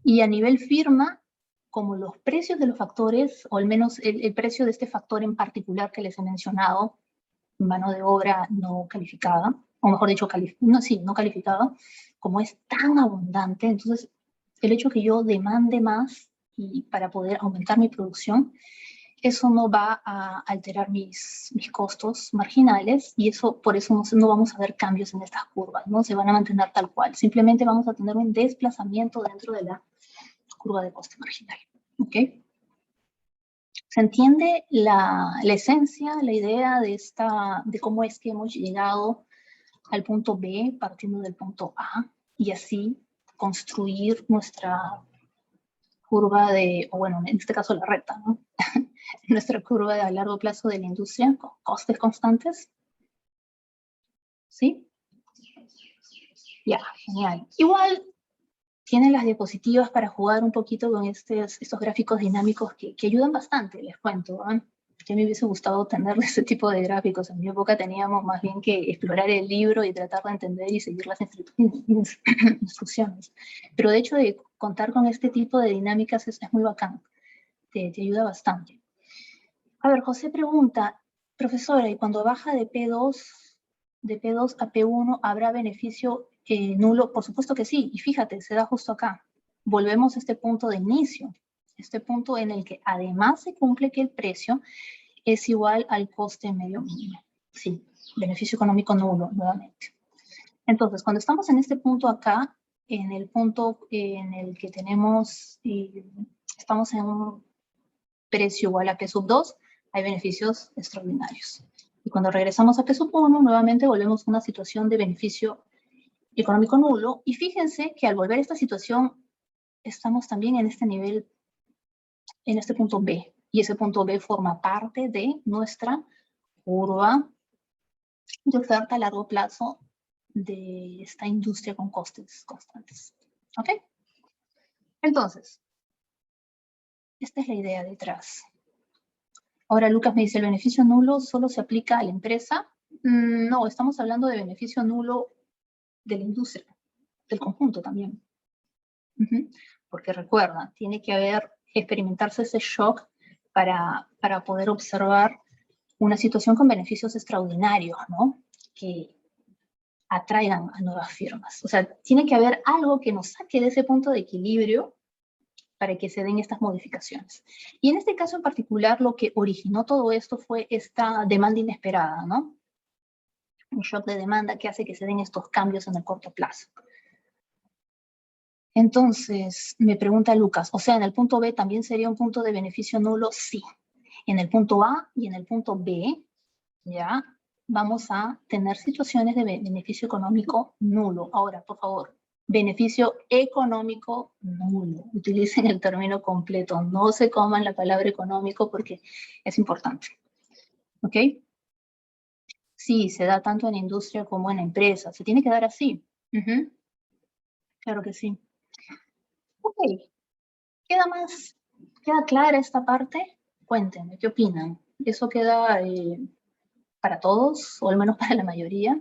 Y a nivel firma, como los precios de los factores, o al menos el precio de este factor en particular que les he mencionado, mano de obra no calificada, o mejor dicho, no calificada, como es tan abundante, entonces el hecho que yo demande más y para poder aumentar mi producción, eso no va a alterar mis costos marginales, y por eso no vamos a ver cambios en estas curvas, no se van a mantener tal cual, simplemente vamos a tener un desplazamiento dentro de la curva de coste marginal. ¿Ok? ¿Se entiende la esencia, la idea de cómo es que hemos llegado al punto B partiendo del punto A, y así construir nuestra curva en este caso la recta, ¿no? Nuestra curva a largo plazo de la industria con costes constantes? ¿Sí? Ya, genial. Igual, tienen las diapositivas para jugar un poquito con estos gráficos dinámicos que ayudan bastante, les cuento. Que me hubiese gustado tener ese tipo de gráficos. En mi época teníamos más bien que explorar el libro y tratar de entender y seguir las instrucciones. Pero de hecho de contar con este tipo de dinámicas es muy bacán. Te ayuda bastante. A ver, José pregunta, profesora, ¿y cuando baja de P2 a P1 habrá beneficio nulo? Por supuesto que sí, y fíjate, se da justo acá. Volvemos a este punto de inicio, este punto en el que además se cumple que el precio es igual al coste medio mínimo. Sí, beneficio económico nulo, nuevamente. Entonces, cuando estamos en este punto acá, en el punto en el que tenemos, estamos en un precio igual a P sub 2, hay beneficios extraordinarios. Y cuando regresamos a P sub 1, nuevamente volvemos a una situación de beneficio económico nulo. Y fíjense que al volver a esta situación, estamos también en este nivel, en este punto B. Y ese punto B forma parte de nuestra curva de oferta a largo plazo de esta industria con costes constantes. ¿Ok? Entonces, esta es la idea detrás. Ahora Lucas me dice, ¿el beneficio nulo solo se aplica a la empresa? No, estamos hablando de beneficio nulo de la industria, del conjunto también. Porque recuerda, tiene que experimentarse ese shock para poder observar una situación con beneficios extraordinarios, ¿no? Que atraigan a nuevas firmas. O sea, tiene que haber algo que nos saque de ese punto de equilibrio para que se den estas modificaciones. Y en este caso en particular, lo que originó todo esto fue esta demanda inesperada, ¿no? Un shock de demanda que hace que se den estos cambios en el corto plazo. Entonces, me pregunta Lucas, o sea, ¿en el punto B también sería un punto de beneficio nulo? Sí. En el punto A y en el punto B, ¿ya? Vamos a tener situaciones de beneficio económico nulo. Ahora, por favor, beneficio económico nulo. Utilicen el término completo. No se coman la palabra económico porque es importante. ¿Ok? Sí, se da tanto en industria como en empresa. Se tiene que dar así. Claro que sí. Ok. ¿Queda clara esta parte? Cuéntenme, ¿qué opinan? ¿Eso queda para todos, o al menos para la mayoría?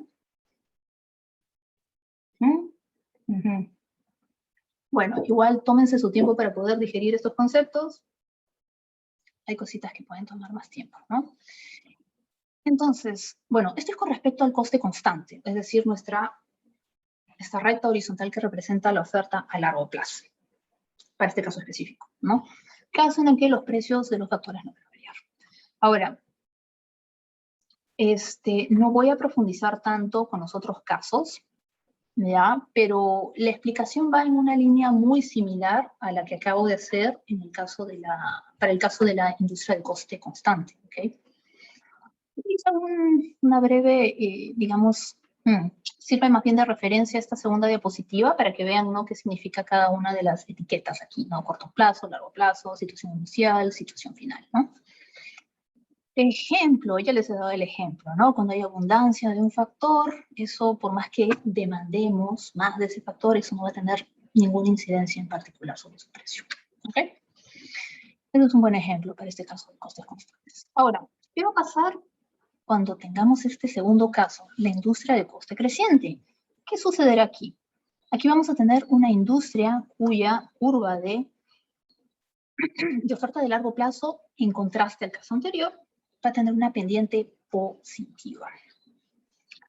Bueno, igual tómense su tiempo para poder digerir estos conceptos. Hay cositas que pueden tomar más tiempo, ¿no? Entonces, bueno, esto es con respecto al coste constante, es decir, esta recta horizontal que representa la oferta a largo plazo, para este caso específico, ¿no? Caso en el que los precios de los factores no van a variar. Ahora, no voy a profundizar tanto con los otros casos, ¿ya? Pero la explicación va en una línea muy similar a la que acabo de hacer en el caso para el caso de la industria de coste constante, ¿ok? Hice una breve, digamos, sirve más bien de referencia a esta segunda diapositiva para que vean, ¿no?, qué significa cada una de las etiquetas aquí, ¿no? Corto plazo, largo plazo, situación inicial, situación final, ¿no? Ejemplo, ya les he dado el ejemplo, ¿no? Cuando hay abundancia de un factor, eso por más que demandemos más de ese factor, eso no va a tener ninguna incidencia en particular sobre su precio. ¿Ok? Eso es un buen ejemplo para este caso de costes constantes. Ahora, ¿qué va a pasar cuando tengamos este segundo caso, la industria de coste creciente? ¿Qué sucederá aquí? Aquí vamos a tener una industria cuya curva de oferta de largo plazo, en contraste al caso anterior, va a tener una pendiente positiva.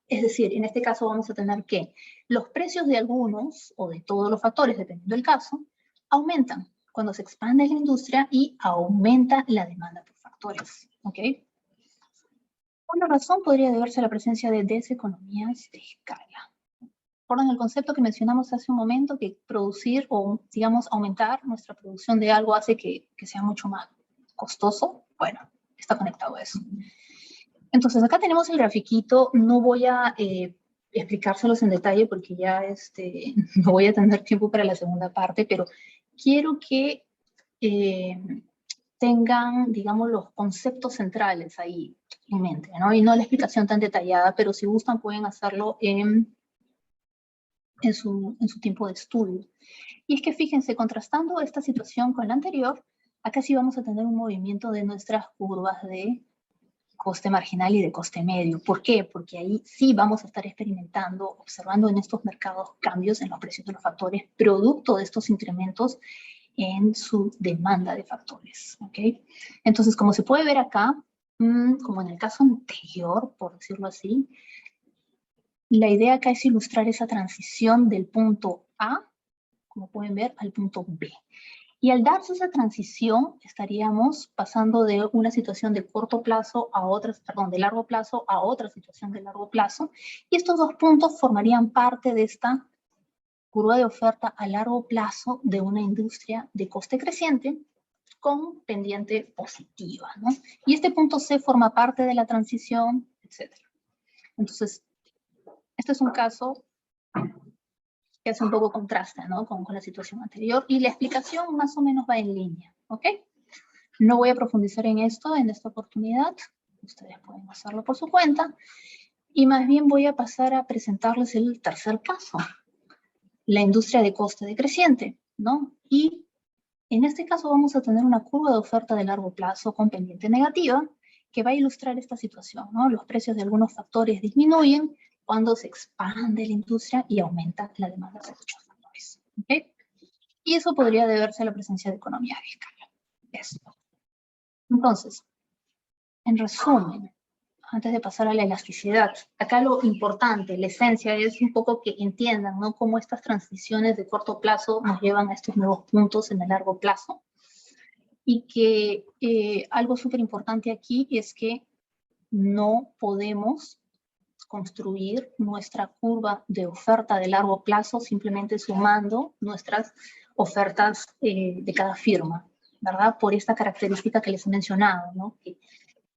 Es decir, en este caso vamos a tener que los precios de algunos o de todos los factores, dependiendo del caso, aumentan cuando se expande la industria y aumenta la demanda por factores. ¿Ok? Una razón podría deberse a la presencia de deseconomías de escala. Recuerden el concepto que mencionamos hace un momento, que producir o, digamos, aumentar nuestra producción de algo hace que sea mucho más costoso. Bueno, está conectado a eso. Entonces, acá tenemos el grafiquito. No voy a explicárselos en detalle porque ya no voy a tener tiempo para la segunda parte, pero quiero que tengan, digamos, los conceptos centrales ahí en mente, ¿no? Y no la explicación tan detallada, pero si gustan pueden hacerlo en en su tiempo de estudio. Y es que fíjense, contrastando esta situación con la anterior, acá sí vamos a tener un movimiento de nuestras curvas de coste marginal y de coste medio. ¿Por qué? Porque ahí sí vamos a estar experimentando, observando en estos mercados cambios en los precios de los factores, producto de estos incrementos en su demanda de factores. ¿Ok? Entonces, como se puede ver acá, como en el caso anterior, por decirlo así, la idea acá es ilustrar esa transición del punto A, como pueden ver, al punto B. Y al darse esa transición, estaríamos pasando de una situación de corto plazo a otra, perdón, de largo plazo a otra situación de largo plazo. Y estos dos puntos formarían parte de esta curva de oferta a largo plazo de una industria de coste creciente con pendiente positiva, ¿no? Y este punto C forma parte de la transición, etc. Entonces, este es un caso que hace un poco contraste, ¿no? Con la situación anterior, y la explicación más o menos va en línea, ¿ok? No voy a profundizar en esto en esta oportunidad, ustedes pueden hacerlo por su cuenta, y más bien voy a pasar a presentarles el tercer caso, la industria de coste decreciente, ¿no? Y en este caso vamos a tener una curva de oferta de largo plazo con pendiente negativa, que va a ilustrar esta situación, ¿no? Los precios de algunos factores disminuyen cuando se expande la industria y aumenta la demanda de dichos factores. ¿Okay? Y eso podría deberse a la presencia de economías de escala. Esto. Entonces, en resumen, antes de pasar a la elasticidad, acá lo importante, la esencia es un poco que entiendan, ¿no? Cómo estas transiciones de corto plazo nos llevan a estos nuevos puntos en el largo plazo. Y que algo súper importante aquí es que no podemos construir nuestra curva de oferta de largo plazo simplemente sumando nuestras ofertas de cada firma, ¿verdad? Por esta característica que les he mencionado, ¿no? Que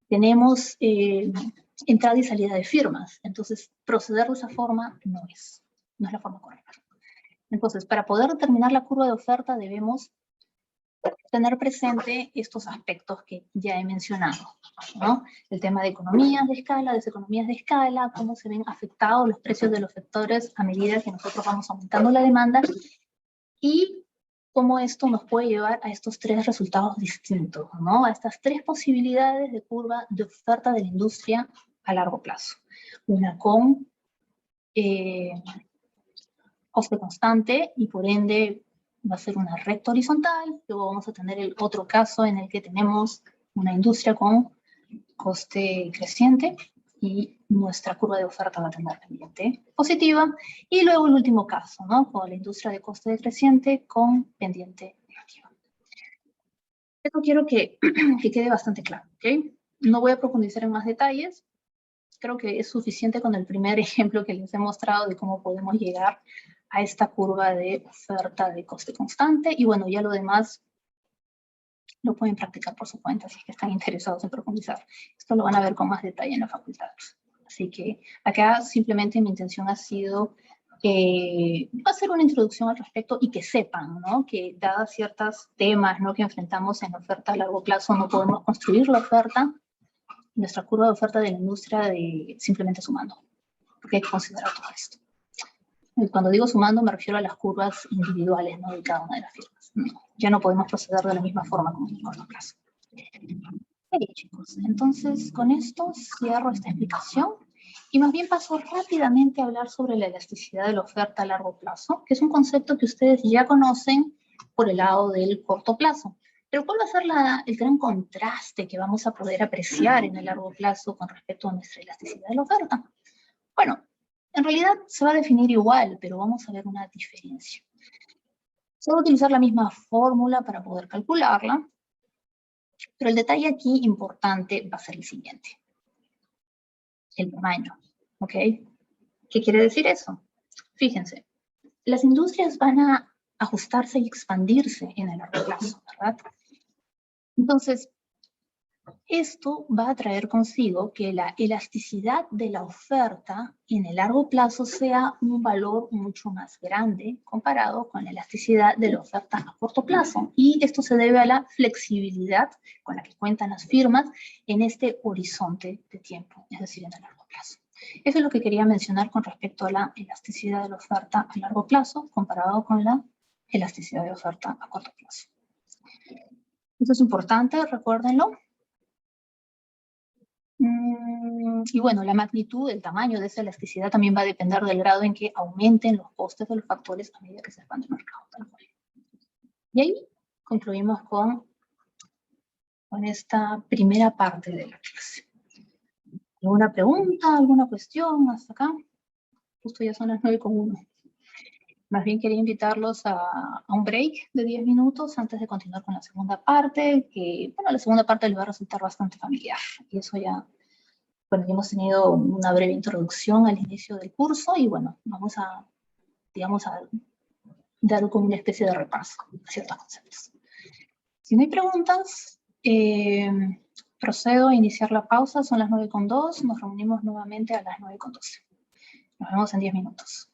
tenemos entrada y salida de firmas, entonces proceder de esa forma no es la forma correcta. Entonces, para poder determinar la curva de oferta debemos tener presente estos aspectos que ya he mencionado, ¿no? El tema de economías de escala, deseconomías de escala, cómo se ven afectados los precios de los sectores a medida que nosotros vamos aumentando la demanda y cómo esto nos puede llevar a estos tres resultados distintos, ¿no? A estas tres posibilidades de curva de oferta de la industria a largo plazo. Una con coste constante y por ende va a ser una recta horizontal. Luego vamos a tener el otro caso en el que tenemos una industria con coste creciente y nuestra curva de oferta va a tener pendiente positiva. Y luego el último caso, ¿no? Con la industria de coste decreciente con pendiente negativa. Esto quiero que quede bastante claro, ¿ok? No voy a profundizar en más detalles. Creo que es suficiente con el primer ejemplo que les he mostrado de cómo podemos llegar a esta curva de oferta de coste constante. Y bueno, ya lo demás lo pueden practicar por su cuenta si es que están interesados en profundizar. Esto lo van a ver con más detalle en la facultad. Así que acá simplemente mi intención ha sido hacer una introducción al respecto y que sepan, ¿no? Que dadas ciertos temas, ¿no? Que enfrentamos en la oferta a largo plazo, no podemos construir la oferta, nuestra curva de oferta de la industria simplemente sumando. Porque hay que considerar todo esto. Y cuando digo sumando me refiero a las curvas individuales, ¿no? De cada una de las firmas. No, ya no podemos proceder de la misma forma como en el corto plazo. Ok, chicos, entonces con esto cierro esta explicación y más bien paso rápidamente a hablar sobre la elasticidad de la oferta a largo plazo, que es un concepto que ustedes ya conocen por el lado del corto plazo. Pero ¿cuál va a ser el gran contraste que vamos a poder apreciar en el largo plazo con respecto a nuestra elasticidad de la oferta? Bueno, en realidad se va a definir igual, pero vamos a ver una diferencia. Se va a utilizar la misma fórmula para poder calcularla, pero el detalle aquí importante va a ser el siguiente. El tamaño, ¿ok? ¿Qué quiere decir eso? Fíjense, las industrias van a ajustarse y expandirse en el largo plazo, ¿verdad? Entonces, esto va a traer consigo que la elasticidad de la oferta en el largo plazo sea un valor mucho más grande comparado con la elasticidad de la oferta a corto plazo. Y esto se debe a la flexibilidad con la que cuentan las firmas en este horizonte de tiempo, es decir, en el largo plazo. Eso es lo que quería mencionar con respecto a la elasticidad de la oferta a largo plazo comparado con la elasticidad de oferta a corto plazo. Esto es importante, recuérdenlo. Y bueno, la magnitud, el tamaño de esa elasticidad también va a depender del grado en que aumenten los costes de los factores a medida que se expande el mercado. Y ahí concluimos con esta primera parte de la clase. ¿Alguna pregunta, alguna cuestión hasta acá? Justo ya son las 9:01. Más bien quería invitarlos a un break de 10 minutos antes de continuar con la segunda parte, que, bueno, la segunda parte les va a resultar bastante familiar. Y eso ya, bueno, ya hemos tenido una breve introducción al inicio del curso y, bueno, vamos a, digamos, a dar como una especie de repaso a ciertos conceptos. Si no hay preguntas, procedo a iniciar la pausa, son las 9:02, nos reunimos nuevamente a las 9:12. Nos vemos en 10 minutos.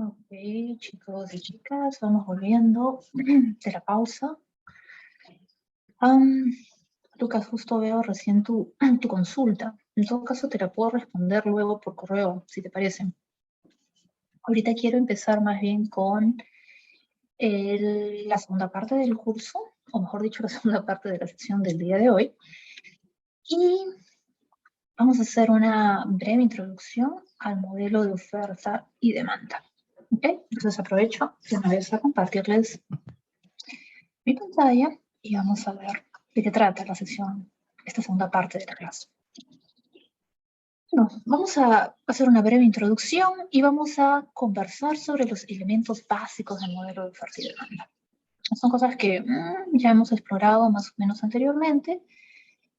Ok, chicos y chicas, vamos volviendo de la pausa. Lucas, justo veo recién tu consulta. En todo caso, te la puedo responder luego por correo, si te parece. Ahorita quiero empezar más bien con la segunda parte del curso, o mejor dicho, la segunda parte de la sesión del día de hoy. Y vamos a hacer una breve introducción al modelo de oferta y demanda. ¿Ok? Entonces aprovecho de una vez a compartirles mi pantalla y vamos a ver de qué trata la sesión, esta segunda parte de la clase. Bueno, vamos a hacer una breve introducción y vamos a conversar sobre los elementos básicos del modelo de oferta y demanda. Son cosas que ya hemos explorado más o menos anteriormente,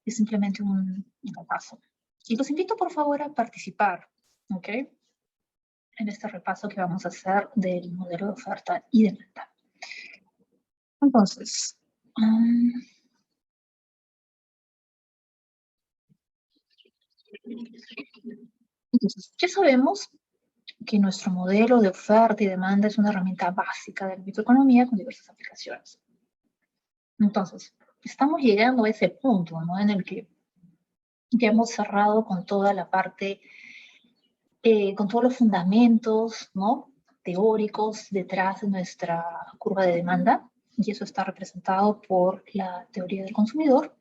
es simplemente un repaso. Y los invito por favor a participar, ¿ok? En este repaso que vamos a hacer del modelo de oferta y demanda. Entonces, ya sabemos que nuestro modelo de oferta y demanda es una herramienta básica de la microeconomía con diversas aplicaciones. Entonces, estamos llegando a ese punto, ¿no? En el que ya hemos cerrado con toda la parte, con todos los fundamentos, ¿no? Teóricos detrás de nuestra curva de demanda, y eso está representado por la teoría del consumidor.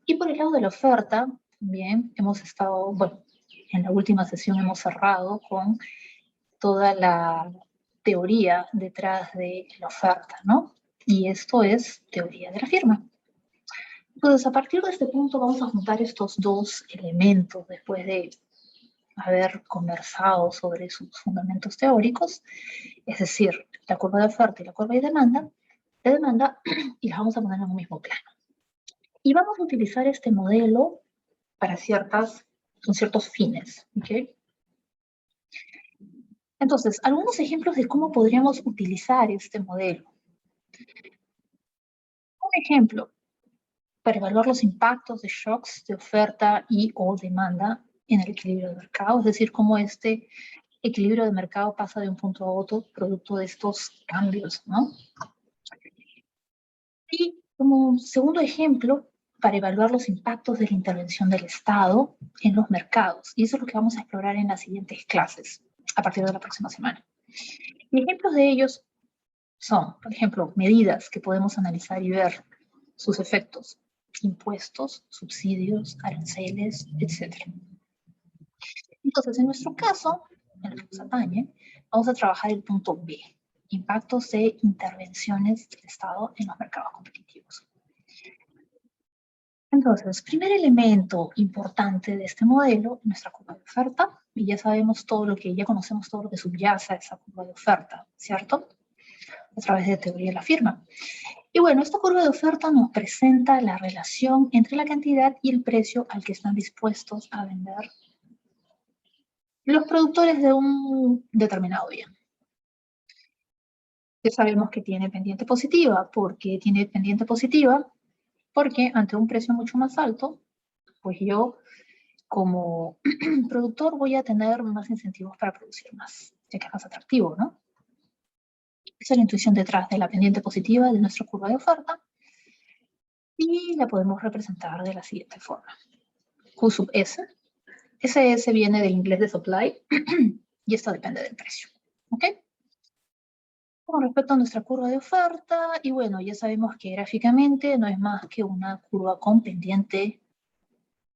Y por el lado de la oferta, también hemos estado, bueno, en la última sesión hemos cerrado con toda la teoría detrás de la oferta, ¿no? Y esto es teoría de la firma. Entonces, a partir de este punto vamos a juntar estos dos elementos después de haber conversado sobre sus fundamentos teóricos, es decir, la curva de oferta y la curva de demanda, y las vamos a poner en un mismo plano. Y vamos a utilizar este modelo para con ciertos fines, ¿ok? Entonces, algunos ejemplos de cómo podríamos utilizar este modelo. Un ejemplo, para evaluar los impactos de shocks de oferta y o demanda en el equilibrio de mercado, es decir, cómo este equilibrio de mercado pasa de un punto a otro producto de estos cambios, ¿no? Y como segundo ejemplo, para evaluar los impactos de la intervención del Estado en los mercados. Y eso es lo que vamos a explorar en las siguientes clases, a partir de la próxima semana. Y ejemplos de ellos son, por ejemplo, medidas que podemos analizar y ver sus efectos, impuestos, subsidios, aranceles, etc. Entonces, en nuestro caso, en el que nos atañe, vamos a trabajar el punto B, impactos de intervenciones del Estado en los mercados competitivos. Entonces, primer elemento importante de este modelo, nuestra curva de oferta, y ya sabemos ya conocemos todo lo que subyace a esa curva de oferta, ¿cierto? A través de teoría de la firma. Y bueno, esta curva de oferta nos presenta la relación entre la cantidad y el precio al que están dispuestos a vender los productores de un determinado bien. Ya sabemos que tiene pendiente positiva. ¿Por qué tiene pendiente positiva? Porque ante un precio mucho más alto, pues yo como productor voy a tener más incentivos para producir más, ya que es más atractivo, ¿no? Esa es la intuición detrás de la pendiente positiva de nuestra curva de oferta y la podemos representar de la siguiente forma. Q sub S. SS viene del inglés de supply y esto depende del precio, ¿ok? Con respecto a nuestra curva de oferta, y bueno, ya sabemos que gráficamente no es más que una curva con pendiente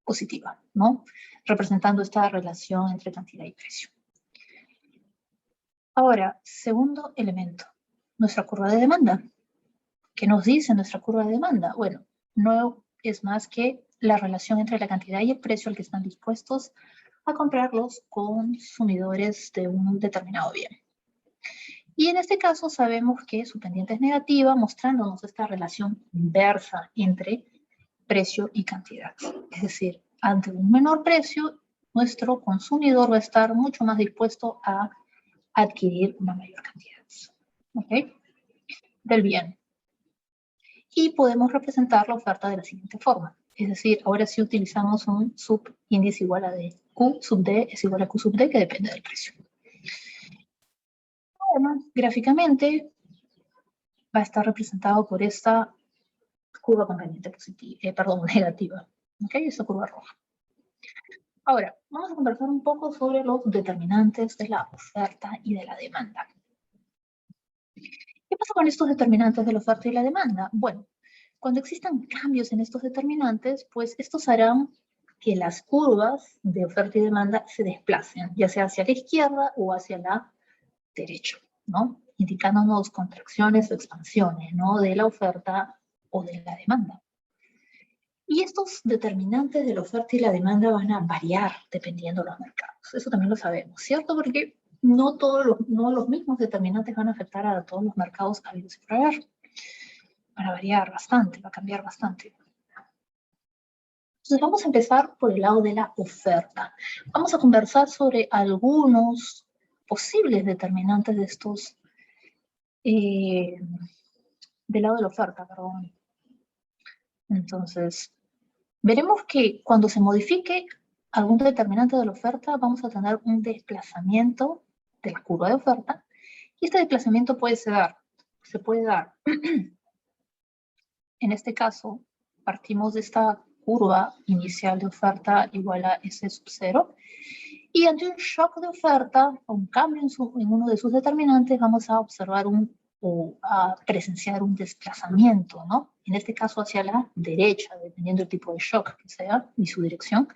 positiva, ¿no? Representando esta relación entre cantidad y precio. Ahora, segundo elemento, nuestra curva de demanda. ¿Qué nos dice nuestra curva de demanda? Bueno, no es más que la relación entre la cantidad y el precio al que están dispuestos a comprar los consumidores de un determinado bien. Y en este caso sabemos que su pendiente es negativa, mostrándonos esta relación inversa entre precio y cantidad. Es decir, ante un menor precio, nuestro consumidor va a estar mucho más dispuesto a adquirir una mayor cantidad, ¿ok? Del bien. Y podemos representar la oferta de la siguiente forma. Es decir, ahora sí utilizamos un subíndice igual a D. Q sub D es igual a Q sub D, que depende del precio. Además, gráficamente va a estar representado por esta curva con pendiente positiva, negativa. ¿Ok? Esta curva roja. Ahora, vamos a conversar un poco sobre los determinantes de la oferta y de la demanda. ¿Qué pasa con estos determinantes de la oferta y la demanda? Bueno, cuando existan cambios en estos determinantes, pues estos harán que las curvas de oferta y demanda se desplacen, ya sea hacia la izquierda o hacia la derecha, ¿no? Indicándonos contracciones o expansiones, ¿no? De la oferta o de la demanda. Y estos determinantes de la oferta y la demanda van a variar dependiendo de los mercados. Eso también lo sabemos, ¿cierto? Porque no los mismos determinantes van a afectar a todos los mercados habidos y por haber. Van a variar bastante, va a cambiar bastante. Entonces vamos a empezar por el lado de la oferta. Vamos a conversar sobre algunos posibles determinantes de estos, del lado de la oferta, perdón. Entonces, veremos que cuando se modifique algún determinante de la oferta, vamos a tener un desplazamiento de la curva de oferta, y este desplazamiento se puede dar. En este caso, partimos de esta curva inicial de oferta igual a S sub 0, y ante un shock de oferta, o un cambio en uno de sus determinantes, vamos a observar o a presenciar un desplazamiento, ¿no? En este caso hacia la derecha, dependiendo del tipo de shock que sea y su dirección,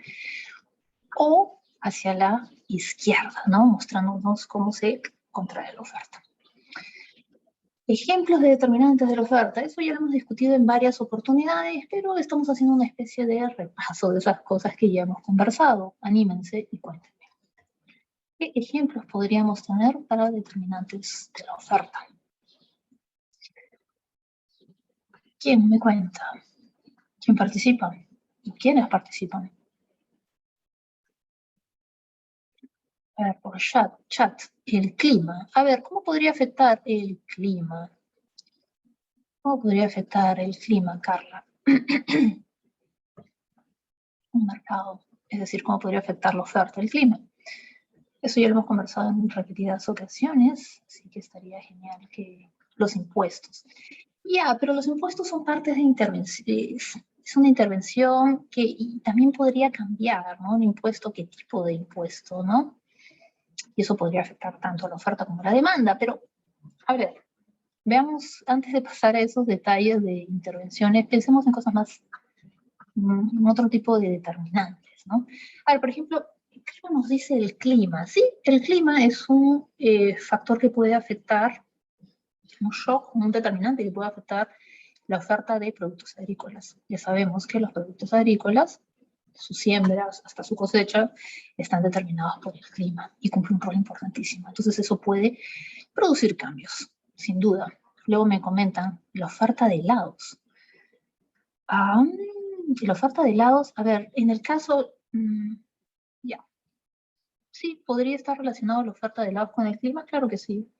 o hacia la izquierda, ¿no? Mostrándonos cómo se contrae la oferta. Ejemplos de determinantes de la oferta, eso ya lo hemos discutido en varias oportunidades, pero estamos haciendo una especie de repaso de esas cosas que ya hemos conversado. Anímense y cuéntenme. ¿Qué ejemplos podríamos tener para determinantes de la oferta? ¿Quién me cuenta? ¿Quién participa? ¿Quiénes participan? A ver, por chat, el clima. A ver, ¿cómo podría afectar el clima? ¿Cómo podría afectar el clima, Carla? Un mercado, es decir, ¿cómo podría afectar la oferta del clima? Eso ya lo hemos conversado en repetidas ocasiones, así que estaría genial que los impuestos. Ya, pero los impuestos son partes de intervención, es una intervención que también podría cambiar, ¿no? Un impuesto, ¿qué tipo de impuesto, no? Y eso podría afectar tanto a la oferta como a la demanda, pero, a ver, veamos, antes de pasar a esos detalles de intervenciones, pensemos en cosas más, en otro tipo de determinantes, ¿no? A ver, por ejemplo, ¿qué nos dice el clima? Sí, el clima es un factor que puede afectar, un shock, un determinante que puede afectar la oferta de productos agrícolas. Ya sabemos que los productos agrícolas, sus siembras hasta su cosecha, están determinados por el clima y cumplen un rol importantísimo. Entonces eso puede producir cambios, sin duda. Luego me comentan la oferta de helados. La oferta de helados, a ver, en el caso, ya. Sí, podría estar relacionado la oferta de helados con el clima, claro que sí.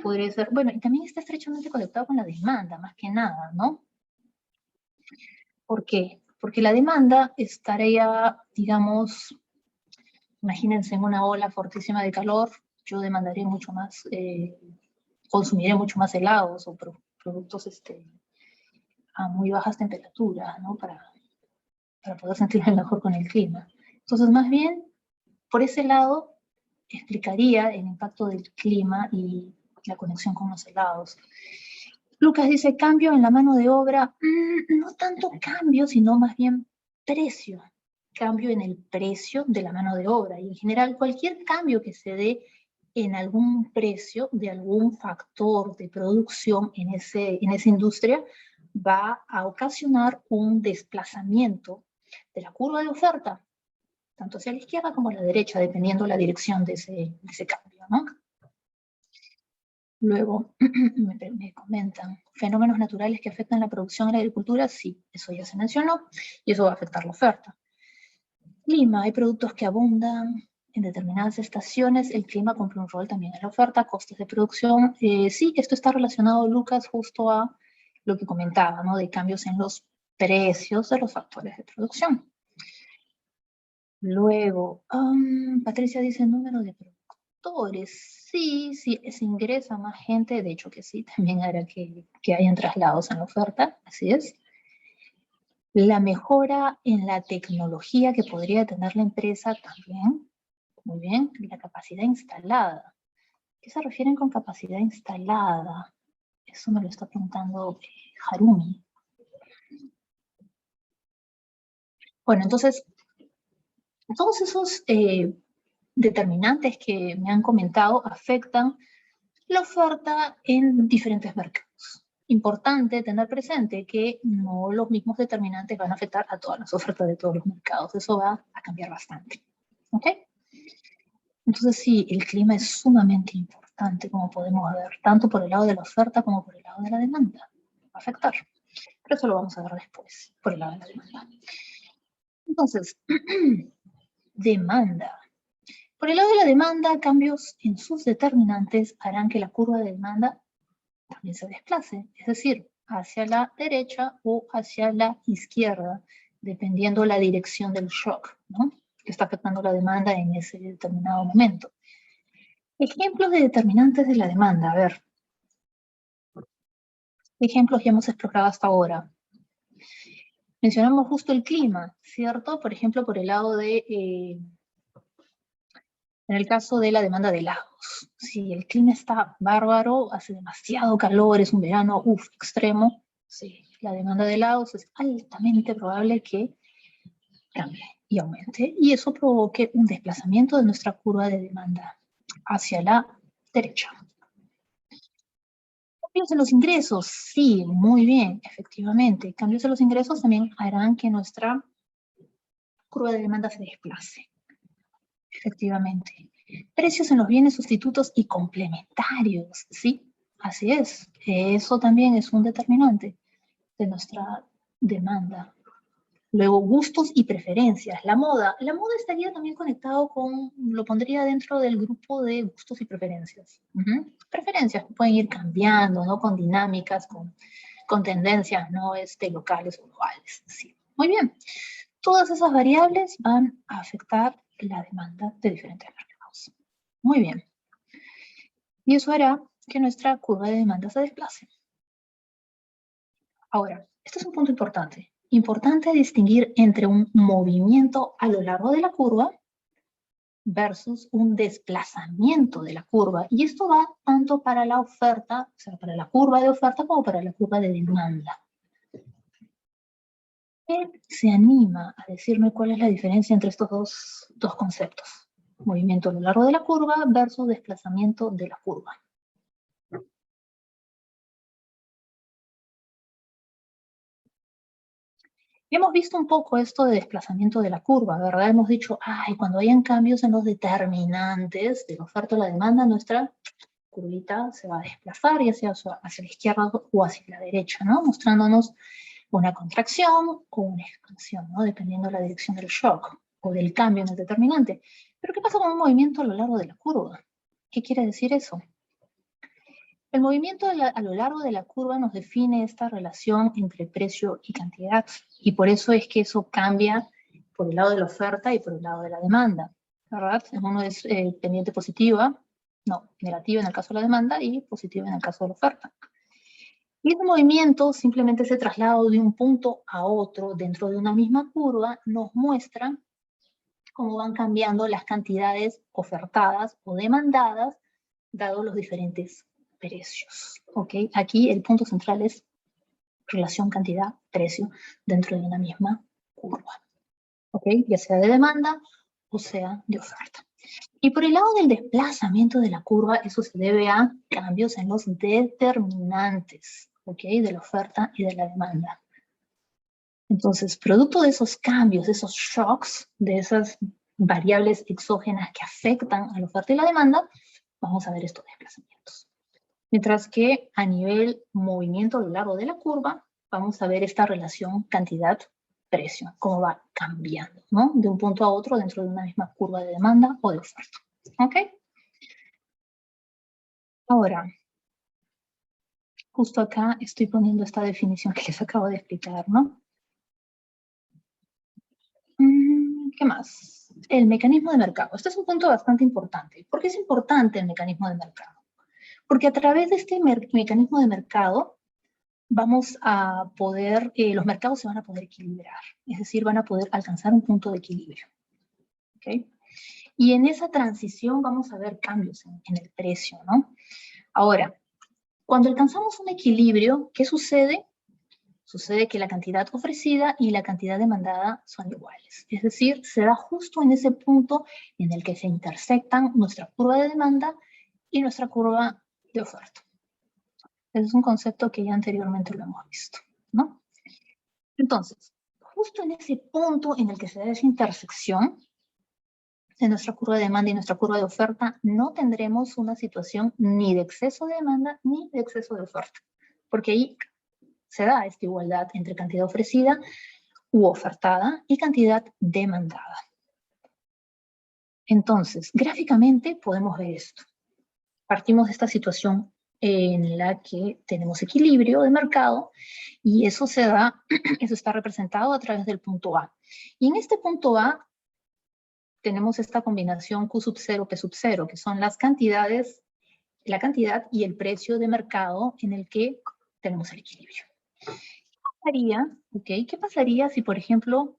Podría ser, bueno, y también está estrechamente conectado con la demanda, más que nada, ¿no? ¿Por qué? Porque la demanda estaría, digamos, imagínense en una ola fortísima de calor, yo demandaría mucho más, consumiré mucho más helados o productos a muy bajas temperaturas, ¿no? Para poder sentirme mejor con el clima. Entonces, más bien, por ese lado, explicaría el impacto del clima y la conexión con los helados. Lucas dice, cambio en la mano de obra, no tanto cambio, sino más bien precio. Cambio en el precio de la mano de obra. Y en general, cualquier cambio que se dé en algún precio de algún factor de producción en esa industria va a ocasionar un desplazamiento de la curva de oferta, tanto hacia la izquierda como a la derecha, dependiendo de la dirección de ese cambio, ¿no? Luego, me comentan, fenómenos naturales que afectan la producción en la agricultura, sí, eso ya se mencionó, y eso va a afectar la oferta. Clima, hay productos que abundan en determinadas estaciones, el clima cumple un rol también en la oferta, costes de producción, sí, esto está relacionado, Lucas, justo a lo que comentaba, ¿no? De cambios en los precios de los factores de producción. Luego, Patricia dice número de productos. sectores, sí, se ingresa más gente, de hecho que sí, también hará que hayan traslados en la oferta, así es. La mejora en la tecnología que podría tener la empresa también, muy bien, la capacidad instalada. ¿Qué se refieren con capacidad instalada? Eso me lo está preguntando Harumi. Bueno, entonces, todos esos determinantes que me han comentado afectan la oferta en diferentes mercados. Importante tener presente que no los mismos determinantes van a afectar a todas las ofertas de todos los mercados. Eso va a cambiar bastante. ¿Ok? Entonces sí, el clima es sumamente importante, como podemos ver, tanto por el lado de la oferta como por el lado de la demanda. Va a afectar. Pero eso lo vamos a ver después, por el lado de la demanda. Entonces, demanda. Por el lado de la demanda, cambios en sus determinantes harán que la curva de demanda también se desplace, es decir, hacia la derecha o hacia la izquierda, dependiendo la dirección del shock, ¿no?, que está afectando la demanda en ese determinado momento. Ejemplos de determinantes de la demanda, a ver. Ejemplos ya hemos explorado hasta ahora. Mencionamos justo el clima, ¿cierto? Por ejemplo, por el lado de, en el caso de la demanda de helados. Si el clima está bárbaro, hace demasiado calor, es un verano, extremo, sí, la demanda de helados es altamente probable que cambie y aumente. Y eso provoque un desplazamiento de nuestra curva de demanda hacia la derecha. Cambios en los ingresos, sí, muy bien, efectivamente. Cambios en los ingresos también harán que nuestra curva de demanda se desplace. Efectivamente. Precios en los bienes sustitutos y complementarios, ¿sí? Así es. Eso también es un determinante de nuestra demanda. Luego, gustos y preferencias. La moda estaría también conectado con, lo pondría dentro del grupo de gustos y preferencias. Preferencias pueden ir cambiando, ¿no? Con dinámicas, con tendencias, ¿no? Locales o globales. Sí. Muy bien. Todas esas variables van a afectar la demanda de diferentes mercados. Muy bien. Y eso hará que nuestra curva de demanda se desplace. Ahora, este es un punto importante. Importante distinguir entre un movimiento a lo largo de la curva versus un desplazamiento de la curva. Y esto va tanto para la oferta, o sea, para la curva de oferta como para la curva de demanda. ¿Quién se anima a decirme cuál es la diferencia entre estos dos conceptos? Movimiento a lo largo de la curva versus desplazamiento de la curva. Hemos visto un poco esto de desplazamiento de la curva, ¿verdad? Hemos dicho, cuando hayan cambios en los determinantes de la oferta o la demanda, nuestra curvita se va a desplazar, ya sea hacia la izquierda o hacia la derecha, ¿no? Mostrándonos una contracción o una expansión, ¿no? Dependiendo de la dirección del shock o del cambio en el determinante. Pero ¿qué pasa con un movimiento a lo largo de la curva? ¿Qué quiere decir eso? El movimiento a lo largo de la curva nos define esta relación entre precio y cantidad, y por eso es que eso cambia por el lado de la oferta y por el lado de la demanda, ¿verdad? Uno es pendiente positiva, no, negativa en el caso de la demanda y positiva en el caso de la oferta. Y ese movimiento, simplemente ese traslado de un punto a otro dentro de una misma curva, nos muestra cómo van cambiando las cantidades ofertadas o demandadas, dados los diferentes precios. ¿Ok? Aquí el punto central es relación cantidad-precio dentro de una misma curva. ¿Ok? Ya sea de demanda o sea de oferta. Y por el lado del desplazamiento de la curva, eso se debe a cambios en los determinantes, ¿ok? De la oferta y de la demanda. Entonces, producto de esos cambios, de esos shocks, de esas variables exógenas que afectan a la oferta y la demanda, vamos a ver estos desplazamientos. Mientras que a nivel movimiento a lo largo de la curva, vamos a ver esta relación cantidad-precio, cómo va cambiando, ¿no? De un punto a otro dentro de una misma curva de demanda o de oferta. ¿Ok? Ahora, justo acá estoy poniendo esta definición que les acabo de explicar, ¿no? ¿Qué más? el mecanismo de mercado. Este es un punto bastante importante. ¿Por qué es importante el mecanismo de mercado? Porque a través de este mecanismo de mercado vamos a poder, los mercados se van a poder equilibrar, es decir, van a poder alcanzar un punto de equilibrio. ¿Okay? Y en esa transición vamos a ver cambios en el precio, ¿no? Ahora, cuando alcanzamos un equilibrio, ¿qué sucede? Sucede que la cantidad ofrecida y la cantidad demandada son iguales. Es decir, se da justo en ese punto en el que se intersectan nuestra curva de demanda y nuestra curva de oferta. Ese es un concepto que ya anteriormente lo hemos visto, ¿no? Entonces, justo en ese punto en el que se da esa intersección de nuestra curva de demanda y nuestra curva de oferta, no tendremos una situación ni de exceso de demanda ni de exceso de oferta, porque ahí se da esta igualdad entre cantidad ofrecida u ofertada y cantidad demandada. Entonces, gráficamente podemos ver esto. Partimos de esta situación en la que tenemos equilibrio de mercado y eso se da, eso está representado a través del punto A. Y en este punto A tenemos esta combinación Q sub 0, P sub 0, que son las cantidades, la cantidad y el precio de mercado en el que tenemos el equilibrio. ¿Qué pasaría si, por ejemplo,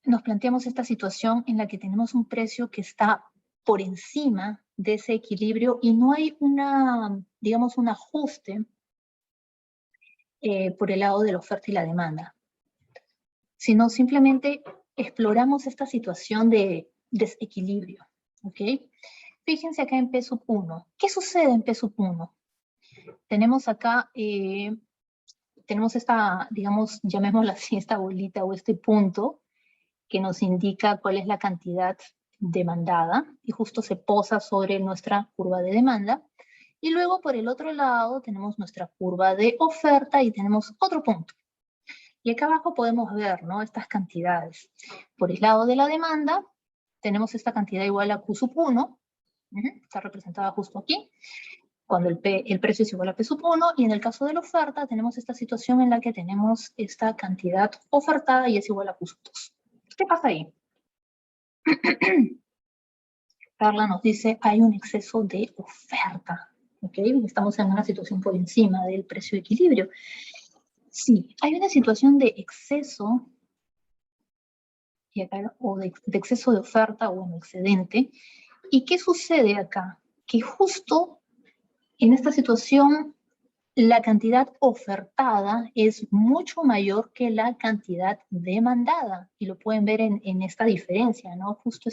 nos planteamos esta situación en la que tenemos un precio que está por encima de ese equilibrio y no hay digamos, un ajuste por el lado de la oferta y la demanda, sino simplemente exploramos esta situación de desequilibrio, ¿ok? Fíjense acá en P sub 1. ¿Qué sucede en P sub 1? Tenemos acá, tenemos esta, digamos, llamémosla así, esta bolita o este punto que nos indica cuál es la cantidad demandada y justo se posa sobre nuestra curva de demanda. Y luego por el otro lado tenemos nuestra curva de oferta y tenemos otro punto. Y acá abajo podemos ver, ¿no?, estas cantidades. Por el lado de la demanda tenemos esta cantidad igual a Q sub 1, está representada justo aquí, cuando el precio es igual a P sub 1, y en el caso de la oferta tenemos esta situación en la que tenemos esta cantidad ofertada y es igual a Q sub 2. ¿Qué pasa ahí? Carla nos dice, hay un exceso de oferta, ¿ok? Estamos en una situación por encima del precio de equilibrio. Sí, hay una situación de exceso, y acá, o de exceso de oferta o un excedente. ¿Y qué sucede acá? Que justo en esta situación la cantidad ofertada es mucho mayor que la cantidad demandada. Y lo pueden ver en esta diferencia, ¿no? Justo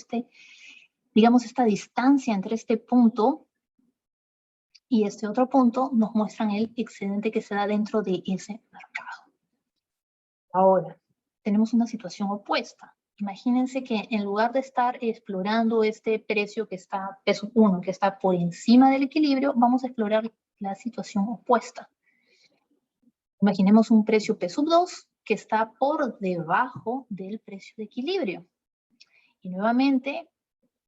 digamos, esta distancia entre este punto y este otro punto nos muestran el excedente que se da dentro de ese mercado. Ahora, tenemos una situación opuesta. Imagínense que en lugar de estar explorando este precio que está, P sub 1, que está por encima del equilibrio, vamos a explorar la situación opuesta. Imaginemos un precio P sub 2 que está por debajo del precio de equilibrio. Y nuevamente